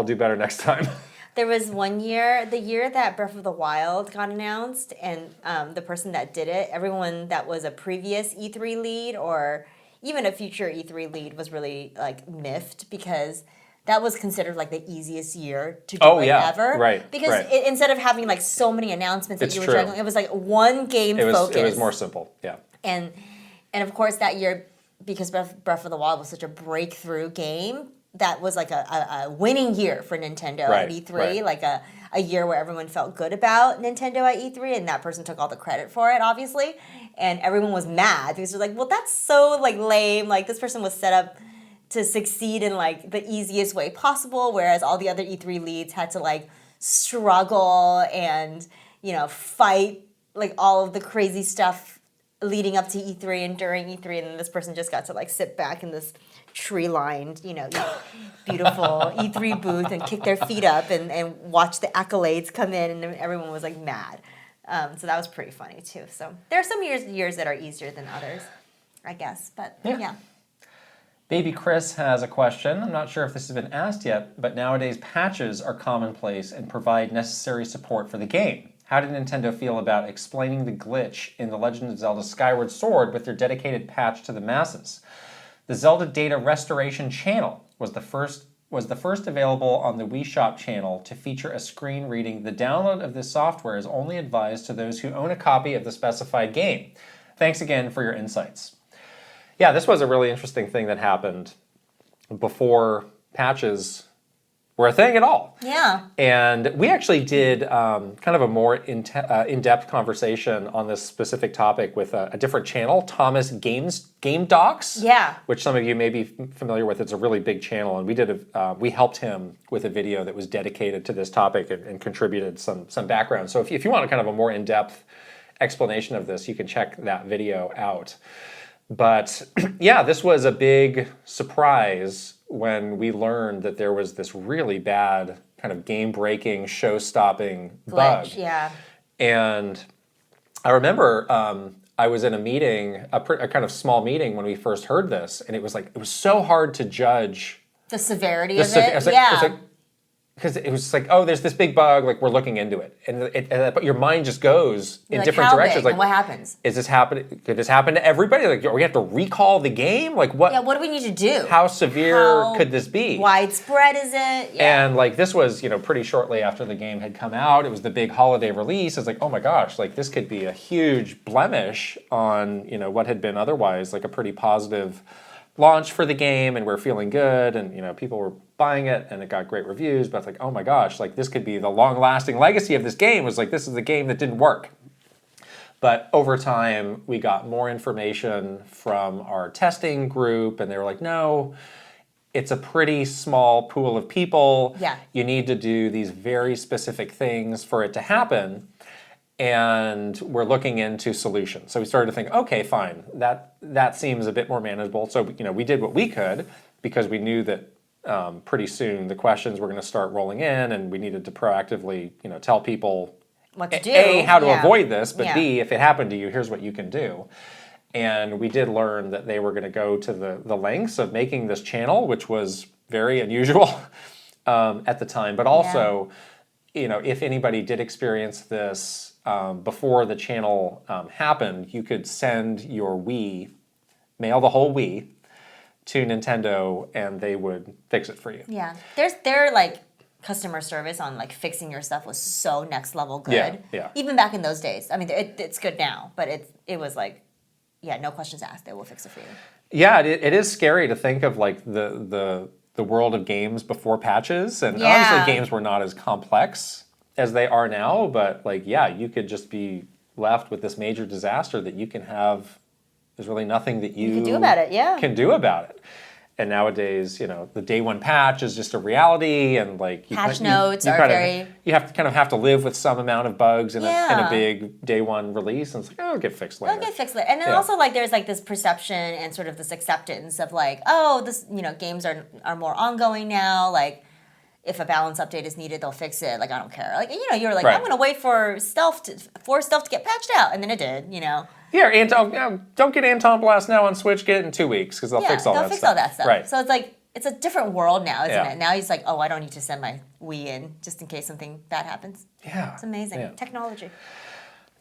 do better next time. There was one year, the year that Breath of the Wild got announced, and the person that did it, everyone that was a previous E3 lead or even a future E3 lead was really like miffed because that was considered like the easiest year to do ever. Right. Because instead of having like so many announcements that you were juggling, it was like one game focus. It was more simple. Yeah. And of course that year, because Breath of the Wild was such a breakthrough game, that was like a winning year for Nintendo at E3, like a year where everyone felt good about Nintendo at E3, and that person took all the credit for it, obviously. And everyone was mad because they're like, well, that's so like lame. Like this person was set up to succeed in like the easiest way possible, whereas all the other E3 leads had to like struggle and fight like all of the crazy stuff leading up to E3 and during E3, and then this person just got to like sit back in this tree-lined, beautiful E3 booth and kick their feet up and watch the accolades come in, and everyone was like mad. So that was pretty funny too. So there are some years that are easier than others, I guess. But yeah. Baby Chris has a question. I'm not sure if this has been asked yet, but nowadays patches are commonplace and provide necessary support for the game. How did Nintendo feel about explaining the glitch in The Legend of Zelda Skyward Sword with their dedicated patch to the masses? The Zelda Data Restoration channel was the first available on the Wii Shop channel to feature a screen reading, "The download of this software is only advised to those who own a copy of the specified game. Thanks again for your insights." Yeah, this was a really interesting thing that happened before patches were a thing at all. Yeah. And we actually did kind of a more in-depth conversation on this specific topic with a different channel, Thomas Game Docs. Yeah. Which some of you may be familiar with. It's a really big channel, and we helped him with a video that was dedicated to this topic and contributed some background. So if you want a kind of a more in-depth explanation of this, you can check that video out. But yeah, this was a big surprise when we learned that there was this really bad kind of game-breaking, show-stopping bug. Yeah. And I remember I was in a meeting, a kind of small meeting when we first heard this, and it was so hard to judge the severity of it. Because it was like, oh, there's this big bug, like we're looking into it, but your mind just goes in different directions. Like, what happens? Is this happening? Could this happen to everybody? Like, we have to recall the game? Like, what? Yeah, what do we need to do? How severe could this be? Widespread is it? Yeah. And like, this was, pretty shortly after the game had come out. It was the big holiday release. It's like, oh my gosh, like this could be a huge blemish on, what had been otherwise like a pretty positive launch for the game, and we're feeling good, and people were buying it, and it got great reviews. But it's like, oh my gosh, like this could be the long-lasting legacy of this game. It was like, this is the game that didn't work. But over time, we got more information from our testing group, and they were like, no, it's a pretty small pool of people. Yeah. You need to do these very specific things for it to happen. And we're looking into solutions. So we started to think, okay, fine, that seems a bit more manageable. So we did what we could, because we knew that pretty soon the questions were going to start rolling in, and we needed to proactively tell people what to do. A, how to avoid this, but B, if it happened to you, here's what you can do. And we did learn that they were going to go to the lengths of making this channel, which was very unusual at the time. But also, if anybody did experience this before the channel happened, you could send your Wii, mail the whole Wii to Nintendo, and they would fix it for you. Yeah, their like customer service on like fixing your stuff was so next level good. Yeah. Even back in those days. I mean, it's good now, but it was like, no questions asked. They will fix it for you. Yeah, it is scary to think of like the world of games before patches, and obviously games were not as complex as they are now, but you could just be left with this major disaster that you can have. There's really nothing that you can do about it. Yeah, can do about it. And nowadays, the day one patch is just a reality, and patch notes are very. You have to live with some amount of bugs in a big day one release, and it's like, it'll get fixed later. And then also there's this perception and sort of this acceptance of this games are more ongoing now. If a balance update is needed, they'll fix it. I don't care. You're like, I'm going to wait for stealth to get patched out, and then it did. Here, don't get Antonblast now on Switch. Get it in 2 weeks because they'll fix all that stuff. They'll fix all that stuff. Right. So it's a different world now, isn't it? Now he's like, oh, I don't need to send my Wii in just in case something bad happens. Yeah. It's amazing. Yeah. Technology.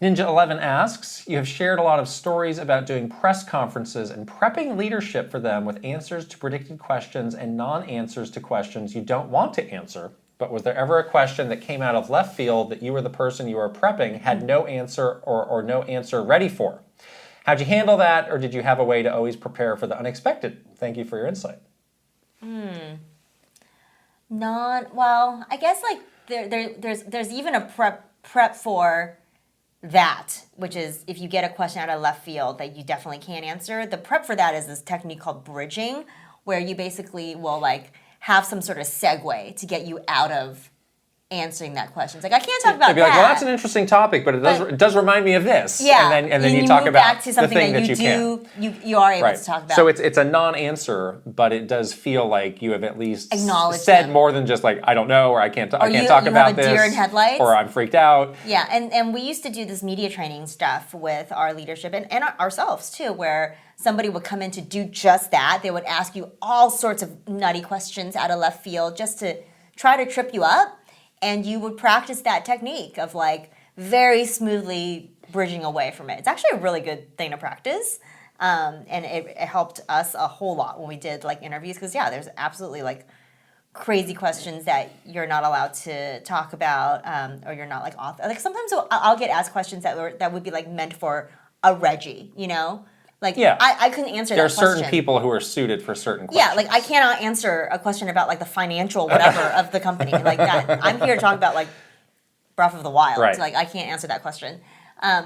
Ninja11 asks, you have shared a lot of stories about doing press conferences and prepping leadership for them with answers to predicted questions and non-answers to questions you don't want to answer. But was there ever a question that came out of left field that you or the person you were prepping had no answer or no answer ready for? How'd you handle that, or did you have a way to always prepare for the unexpected? Thank you for your insight. Well, I guess there's even a prep for that, which is if you get a question out of left field that you definitely can't answer. The prep for that is this technique called bridging, where you basically will have some sort of segue to get you out of answering that question. It's like, I can't talk about that. They'd be like, well, that's an interesting topic, but it does remind me of this. Yeah. And then you talk move about back to something the thing that you are able to talk about. So it's a non-answer, but it does feel like you have at least said more than just I don't know, or I can't talk about this. Or you have a deer in headlights. Or I'm freaked out. Yeah, and we used to do this media training stuff with our leadership and ourselves too, where somebody would come in to do just that. They would ask you all sorts of nutty questions out of left field just to try to trip you up. And you would practice that technique of very smoothly bridging away from it. It's actually a really good thing to practice. And it helped us a whole lot when we did like interviews because there's absolutely like crazy questions that you're not allowed to talk about or you're not like off. Like sometimes I'll get asked questions that would be like meant for a Reggie, you know? Like I couldn't answer that question. There are certain people who are suited for certain questions. Yeah, like I cannot answer a question about like the financial whatever of the company. Like that. I'm here to talk about like Breath of the Wild. Right. Like I can't answer that question.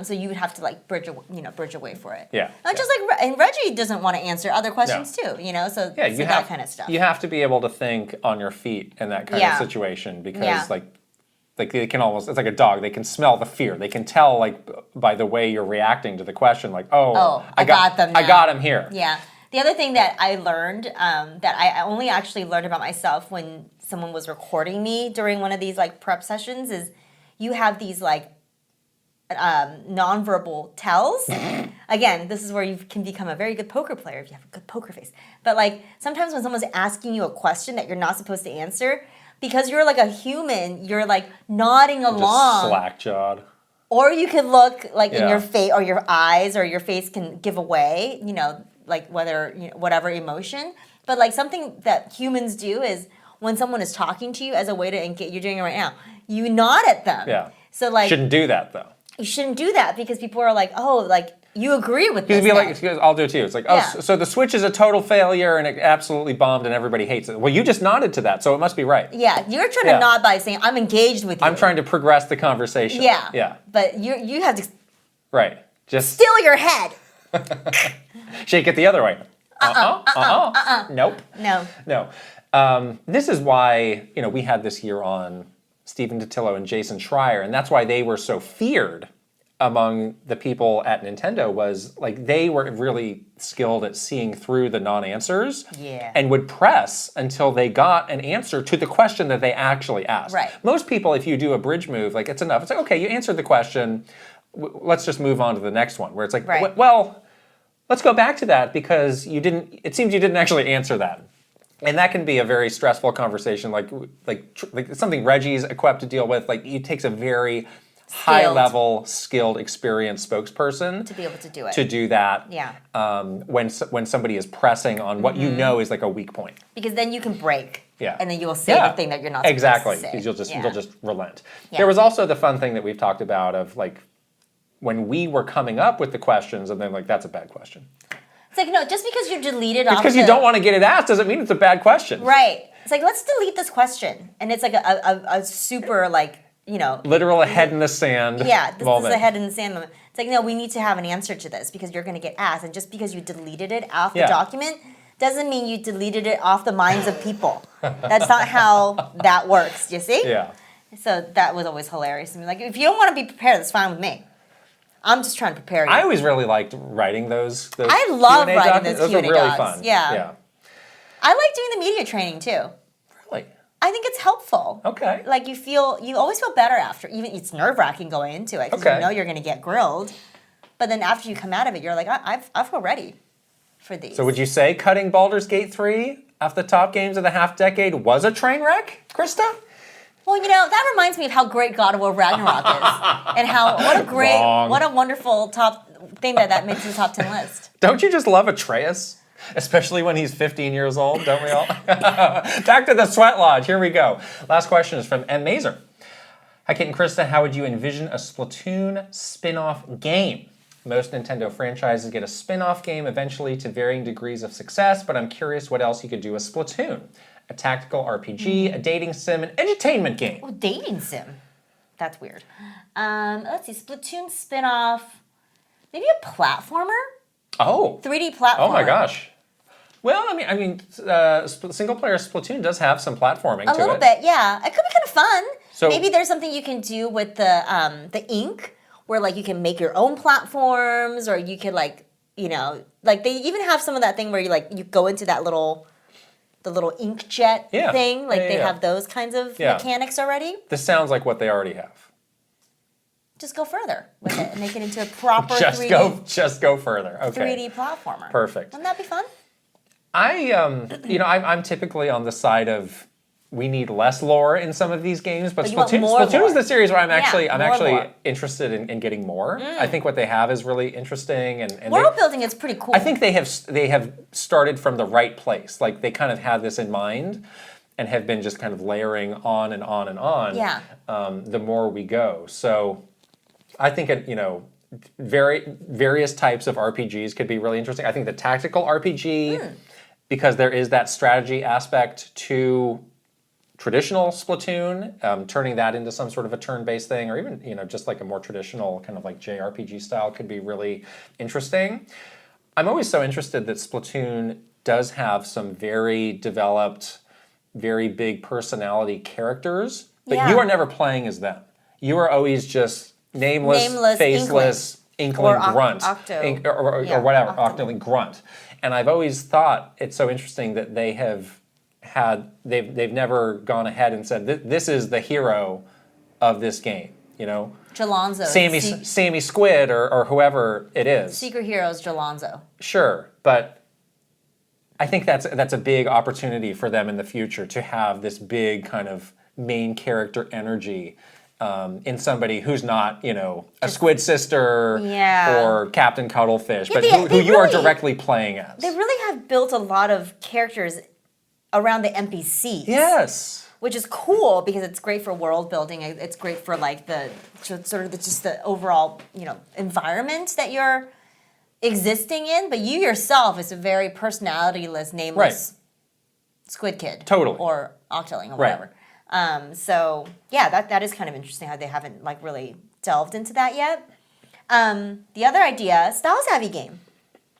So you would have to like bridge away for it. Yeah. Not just like, and Reggie doesn't want to answer other questions too, you know. So you have that kind of stuff. You have to be able to think on your feet in that kind of situation because like they can almost, it's like a dog. They can smell the fear. They can tell like by the way you're reacting to the question, like I got them. Now. I got him here. Yeah. The other thing that I learned that I only actually learned about myself when someone was recording me during one of these like prep sessions is you have these like nonverbal tells. Again, this is where you can become a very good poker player if you have a good poker face. But like sometimes when someone's asking you a question that you're not supposed to answer, because you're like a human, you're like nodding along. Just slack-jawed. Or you could look like in your face or your eyes or your face can give away, you know, like whatever emotion. But like something that humans do is when someone is talking to you as a way to engage, you're doing it right now, you nod at them. Yeah. So like shouldn't do that though. You shouldn't do that because people are like, oh, like you agree with this. You'd be like, I'll do it too. It's like, so the Switch is a total failure and it absolutely bombed and everybody hates it. Well, you just nodded to that, so it must be right. Yeah, you're trying to nod by saying, I'm engaged with you. I'm trying to progress the conversation. Yeah. Yeah. But you have to just still your head. Shake it the other way. Nope. No. This is why, we had this year on Stephen Totillo and Jason Schreier, and that's why they were so feared among the people at Nintendo was like they were really skilled at seeing through the non-answers and would press until they got an answer to the question that they actually asked. Right. Most people, if you do a bridge move, like it's enough. It's like, okay, you answered the question. Let's just move on to the next one. Where it's like, well, let's go back to that because it seems you didn't actually answer that. And that can be a very stressful conversation, like something Reggie's equipped to deal with. Like it takes a very high-level, skilled, experienced spokesperson to be able to do it. To do that, when somebody is pressing on what you know is like a weak point. Because then you can break. Yeah. And then you will say the thing that you're not supposed to say. Because you'll just relent. Yeah. There was also the fun thing that we've talked about of like when we were coming up with the questions, and then like that's a bad question. It's like, no, just because you deleted off because you don't want to get it asked doesn't mean it's a bad question. Right. It's like, let's delete this question. And it's like a super, like, literal head in the sand this is a head in the sand moment. It's like, no, we need to have an answer to this because you're going to get asked. And just because you deleted it off the document doesn't mean you deleted it off the minds of people. That's not how that works, you see? Yeah. So that was always hilarious to me. Like, if you don't want to be prepared, that's fine with me. I'm just trying to prepare you. I always really liked writing those I love Q&A writing documents. those Q&A Those were really docs. fun. Yeah. I like doing the media training too. Really? I think it's helpful. Okay. Like you always feel better after. Even it's nerve-wracking going into it because you know you're going to get grilled. But then after you come out of it, you're like, I feel ready for these. So would you say cutting Baldur's Gate 3 off the top games of the half decade was a train wreck, Krysta? Well, that reminds me of how great God of War Ragnarok is. And what a wonderful top thing that makes the top 10 list. Don't you just love Atreus? Especially when he's 15 years old, don't we all? Back to the Sweat Lodge, here we go. Last question is from M. Mazer. Hi, Kate and Krysta, how would you envision a Splatoon spin-off game? Most Nintendo franchises get a spin-off game eventually to varying degrees of success, but I'm curious what else you could do with Splatoon. A tactical RPG, a dating sim, an edutainment game. Oh, dating sim. That's weird. Let's see, Splatoon spin-off, maybe a platformer? Oh. 3D platformer. Oh my gosh. Well, I mean, single-player Splatoon does have some platforming to it. A little bit, yeah. It could be kind of fun. So, maybe there's something you can do with the ink, where like you can make your own platforms, or you could like they even have some of that thing where you go into that little inkjet thing. Like they have those kinds of mechanics already. This sounds like what they already have. Just go further with it and make it into a proper 3D. Just go further. Okay. 3D platformer. Perfect. Wouldn't that be fun? I'm typically on the side of we need less lore in some of these games, but Splatoon is the series where I'm actually interested in getting more. I think what they have is really interesting, and world building is pretty cool. I think they have started from the right place. Like they kind of had this in mind, and have been just kind of layering on and on and on. Yeah. The more we go, so I think various types of RPGs could be really interesting. I think the tactical RPG, because there is that strategy aspect to traditional Splatoon, turning that into some sort of a turn-based thing, or even just like a more traditional kind of like JRPG style could be really interesting. I'm always so interested that Splatoon does have some very developed, very big personality characters, but you are never playing as them. You are always just nameless faceless, inkling grunt, or whatever, octoling grunt. And I've always thought it's so interesting that they've never gone ahead and said this is the hero of this game, Jalonzo. Sammy Squid or whoever it is. Secret heroes Jalonzo. Sure, but I think that's a big opportunity for them in the future to have this big kind of main character energy in somebody who's not, a Squid Sister or Captain Cuttlefish, but who you are directly playing as. They really have built a lot of characters around the NPCs. Yes. Which is cool because it's great for world building. It's great for like the overall, environment that you're existing in. But you yourself is a very personalityless, nameless Squid Kid. Totally. Or Octoling or whatever. So yeah, that is kind of interesting how they haven't like really delved into that yet. The other idea, styles heavy game.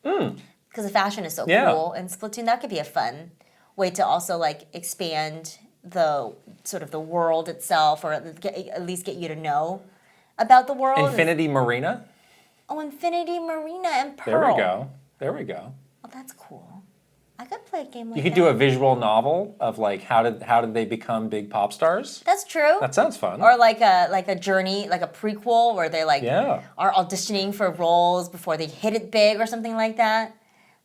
Because the fashion is so cool, and Splatoon, that could be a fun way to also like expand the sort of the world itself, or at least get you to know about the world. Infinity Marina? Oh, Infinity Marina and Pearl. There we go. Oh, that's cool. I could play a game like that. You could do a visual novel of like how did they become big pop stars? That's true. That sounds fun. Or like a journey, like a prequel where they are auditioning for roles before they hit it big or something like that.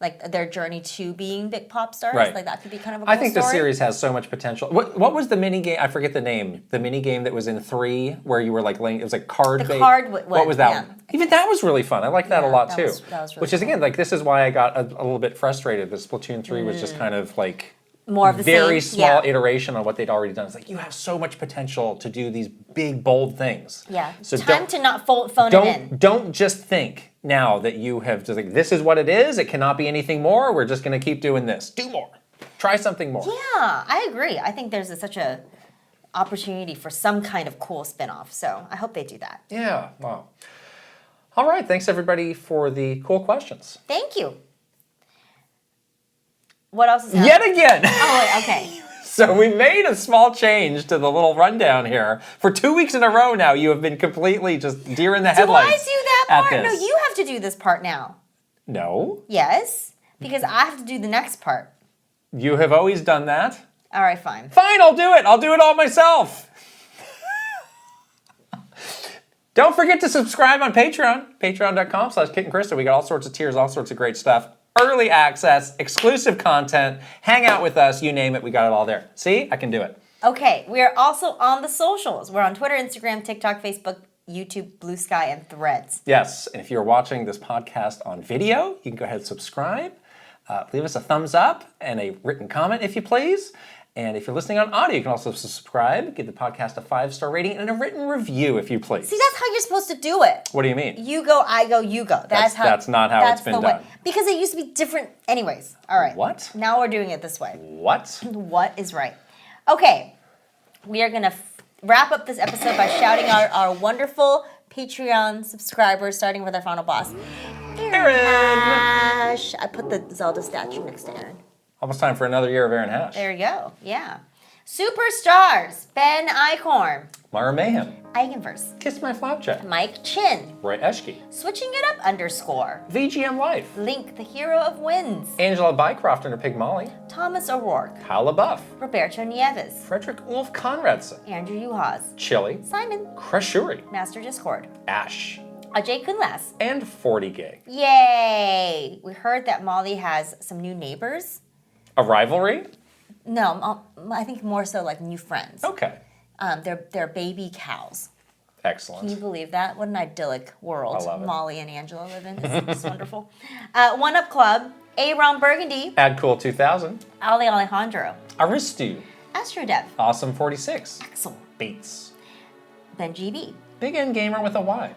Like their journey to being big pop stars. Right. Like that could be kind of a cool I think story. The series has so much potential. What was the mini game? I forget the name. The mini game that was in 3 where you were like laying, it was like card based. What was that one? Even that was really fun. I liked that a lot too. That was really Which is again, like this is why I got a little bit frustrated that Splatoon 3 was just kind of like more of the very small iteration on what they'd already done. It's like you have so much potential to do these big, bold things. Yeah. So time to not phone it in. Don't just think now that you have just like this is what it is. It cannot be anything more. We're just going to keep doing this. Do more. Try something more. Yeah, I agree. I think there's such a opportunity for some kind of cool spin-off. So I hope they do that. Yeah. Wow. All right. Thanks everybody for the cool questions. Thank you. What else is happening? Yet again. Oh, wait, okay. So we made a small change to the little rundown here. For 2 weeks in a row now, you have been completely just deer in the headlights. Do I do that part? No, you have to do this part now. No. Yes, because I have to do the next part. You have always done that. All right, fine. Fine, I'll do it. I'll do it all myself. Don't forget to subscribe on Patreon. Patreon.com/Kit and Krysta. We got all sorts of tiers, all sorts of great stuff. Early access, exclusive content, hang out with us, you name it, we got it all there. See, I can do it. Okay, we are also on the socials. We're on Twitter, Instagram, TikTok, Facebook, YouTube, Blue Sky, and Threads. Yes, and if you're watching this podcast on video, you can go ahead and subscribe. Leave us a thumbs up and a written comment if you please. And if you're listening on audio, you can also subscribe, give the podcast a 5-star rating, and a written review if you please. See, that's how you're supposed to do it. What do you mean? You go, I go, you go. That's not how it's been done. Because it used to be different. Anyways, all right. What? Now we're doing it this way. What? What is right? Okay, we are going to wrap up this episode by shouting out our wonderful Patreon subscribers, starting with our final boss, Aaron Hash. I put the Zelda statue next to Aaron. Almost time for another year of Aaron Hash. There you go. Yeah. Superstars. Ben Eichhorn. Myra Mayhem. Eigenverse. Kiss My Flapjack. Mike Chin. Roy Eschke. Switching it up _ VGM Life. Link, the hero of wins. Angela Bycroft and her pig Molly. Thomas O'Rourke. Kyle LaBeouf. Roberto Nieves. Frederick Ulf Conradson. Andrew Uhas. Chili. Simon. Crashuri. Master Discord. Ash. Ajay Kunlas. And 40 Gig. Yay! We heard that Molly has some new neighbors. A rivalry? No, I think more so like new friends. Okay. They're baby cows. Excellent. Can you believe that? What an idyllic world I love it. Molly and Angela live in. It's wonderful. One Up Club, Aaron Burgundy, Add Cool 2000, Ali Alejandro, Aristu, Astrodev, Awesome 46, Axel, Bates, Ben GB, Big N Gamer with a Y,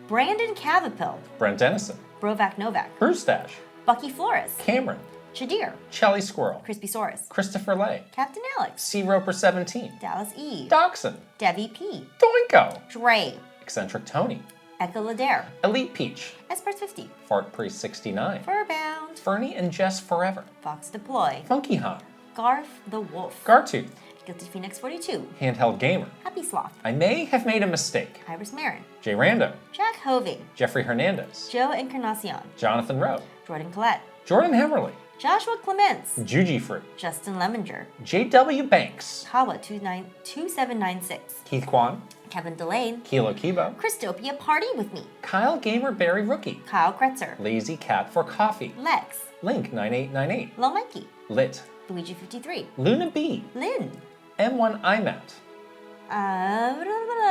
Brandon Cavapil, Brent Dennison, Brovac Novak, Bruce Dash, Bucky Flores, Cameron, Shadir, Chelly Squirrel, Crispy Saurus, Christopher Lay, Captain Alex, C Roper 17, Dallas E, Dachshund, Devi P, Doinko, Dre, Eccentric Tony, Eka Ladair, Elite Peach, Esparts 50, Fart Priest 69, Furbound, Fernie and Jess Forever, Fox Deploy, Funky Han, Garth the Wolf, Gartooth, Guilty Phoenix 42, Handheld Gamer, Happy Sloth, I May Have Made a Mistake, Iris Marin, Jay Rando, Jack Hovey, Jeffrey Hernandez, Joe Encarnacion, Jonathan Rowe, Jordan Collette, Jordan Hemerly, Joshua Clements, Juji Fruit, Justin Lemminger, J.W. Banks, Kawa 2796, Keith Kwan, Kevin Delane, Kilo Kibo, Christopia Party With Me, Kyle Gamer Berry Rookie, Kyle Kretzer, Lazy Cat for Coffee, Lex, Link 9898, Low Mikey, Lit, Luigi 53, Luna B, Lynn, M1 IMAT,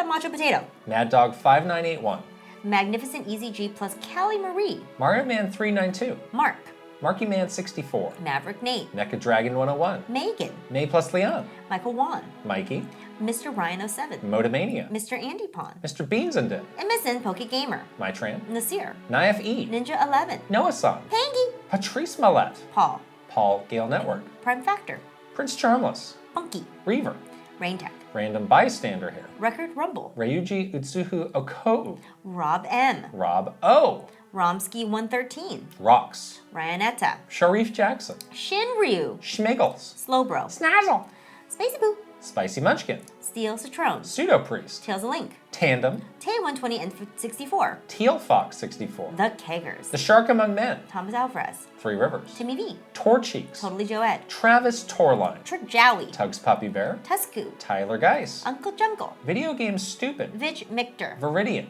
Macho Potato, Mad Dog 5981, Magnificent Easy G plus Callie Marie, Mario Man 392, Mark, Marky Man 64, Maverick Nate, Mecha Dragon 101, Megan, May plus Leon, Michael Wan, Mikey, Mr. Ryan 07, Motomania, Mr. Andy Pond, Mr. Beans and Dip, MSN Poke Gamer, Mytran, Nasir, Naif E, Ninja 11, Noah-san, Pangy, Patrice Millette, Paul, Paul Gale Network, Prime Factor, Prince Charmless, Funky, Reaver, Raintech, Random Bystander here, Record Rumble, Ryuji Utsuhu Okou, Rob M, Rob O, Romsky 113, Rocks, Ryanetta, Sharif Jackson, Shinryu, Schmiggles, Slowbro, Snazzle, Spacey Boo, Spicy Munchkin, Steel Citrone, Pseudo Priest, Tails of Link, Tandem, Tay 120 and 64, Teal Fox 64, The Keggers, The Shark Among Men, Thomas Alvarez, Three Rivers, Timmy V, Torcheeks, Totally Joette, Travis Torline, Trijowie, Tugs Puppy Bear, Tusku, Tyler Geis, Uncle Jungle, Video Games Stupid, Vich Michter, Viridian,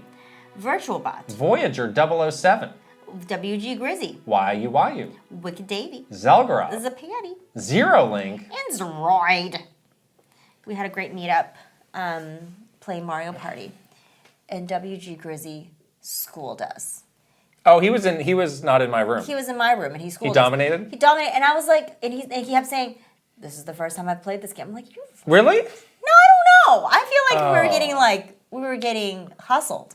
VirtualBot, Voyager 007, WG Grizzy, YU, Wicked Davy, Zelgoroth, Zapiati, Zero Link, and Zroid. We had a great meetup playing Mario Party, and WG Grizzy schooled us. Oh, he was not in my room. He was in my room, and he schooled He dominated? us. He dominated, and I was like, and he kept saying, "This is the first time I've played this game." I'm like, "You Really? No, I don't know. I feel like we were getting hustled.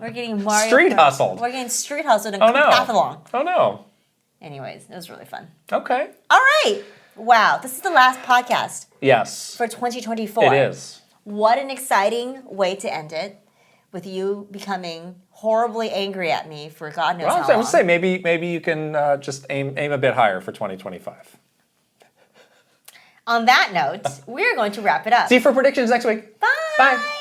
We're getting Mario Street Kart. hustled. We're getting street hustled and Oh no. decathlon. Oh no. Anyways, it was really fun. Okay. All right. Wow, this is the last podcast Yes. for 2024. It is. What an exciting way to end it, with you becoming horribly angry at me for God knows how long. I would say maybe you can just aim a bit higher for 2025. On that note, we're going to wrap it up. See you for predictions next week. Bye. Bye.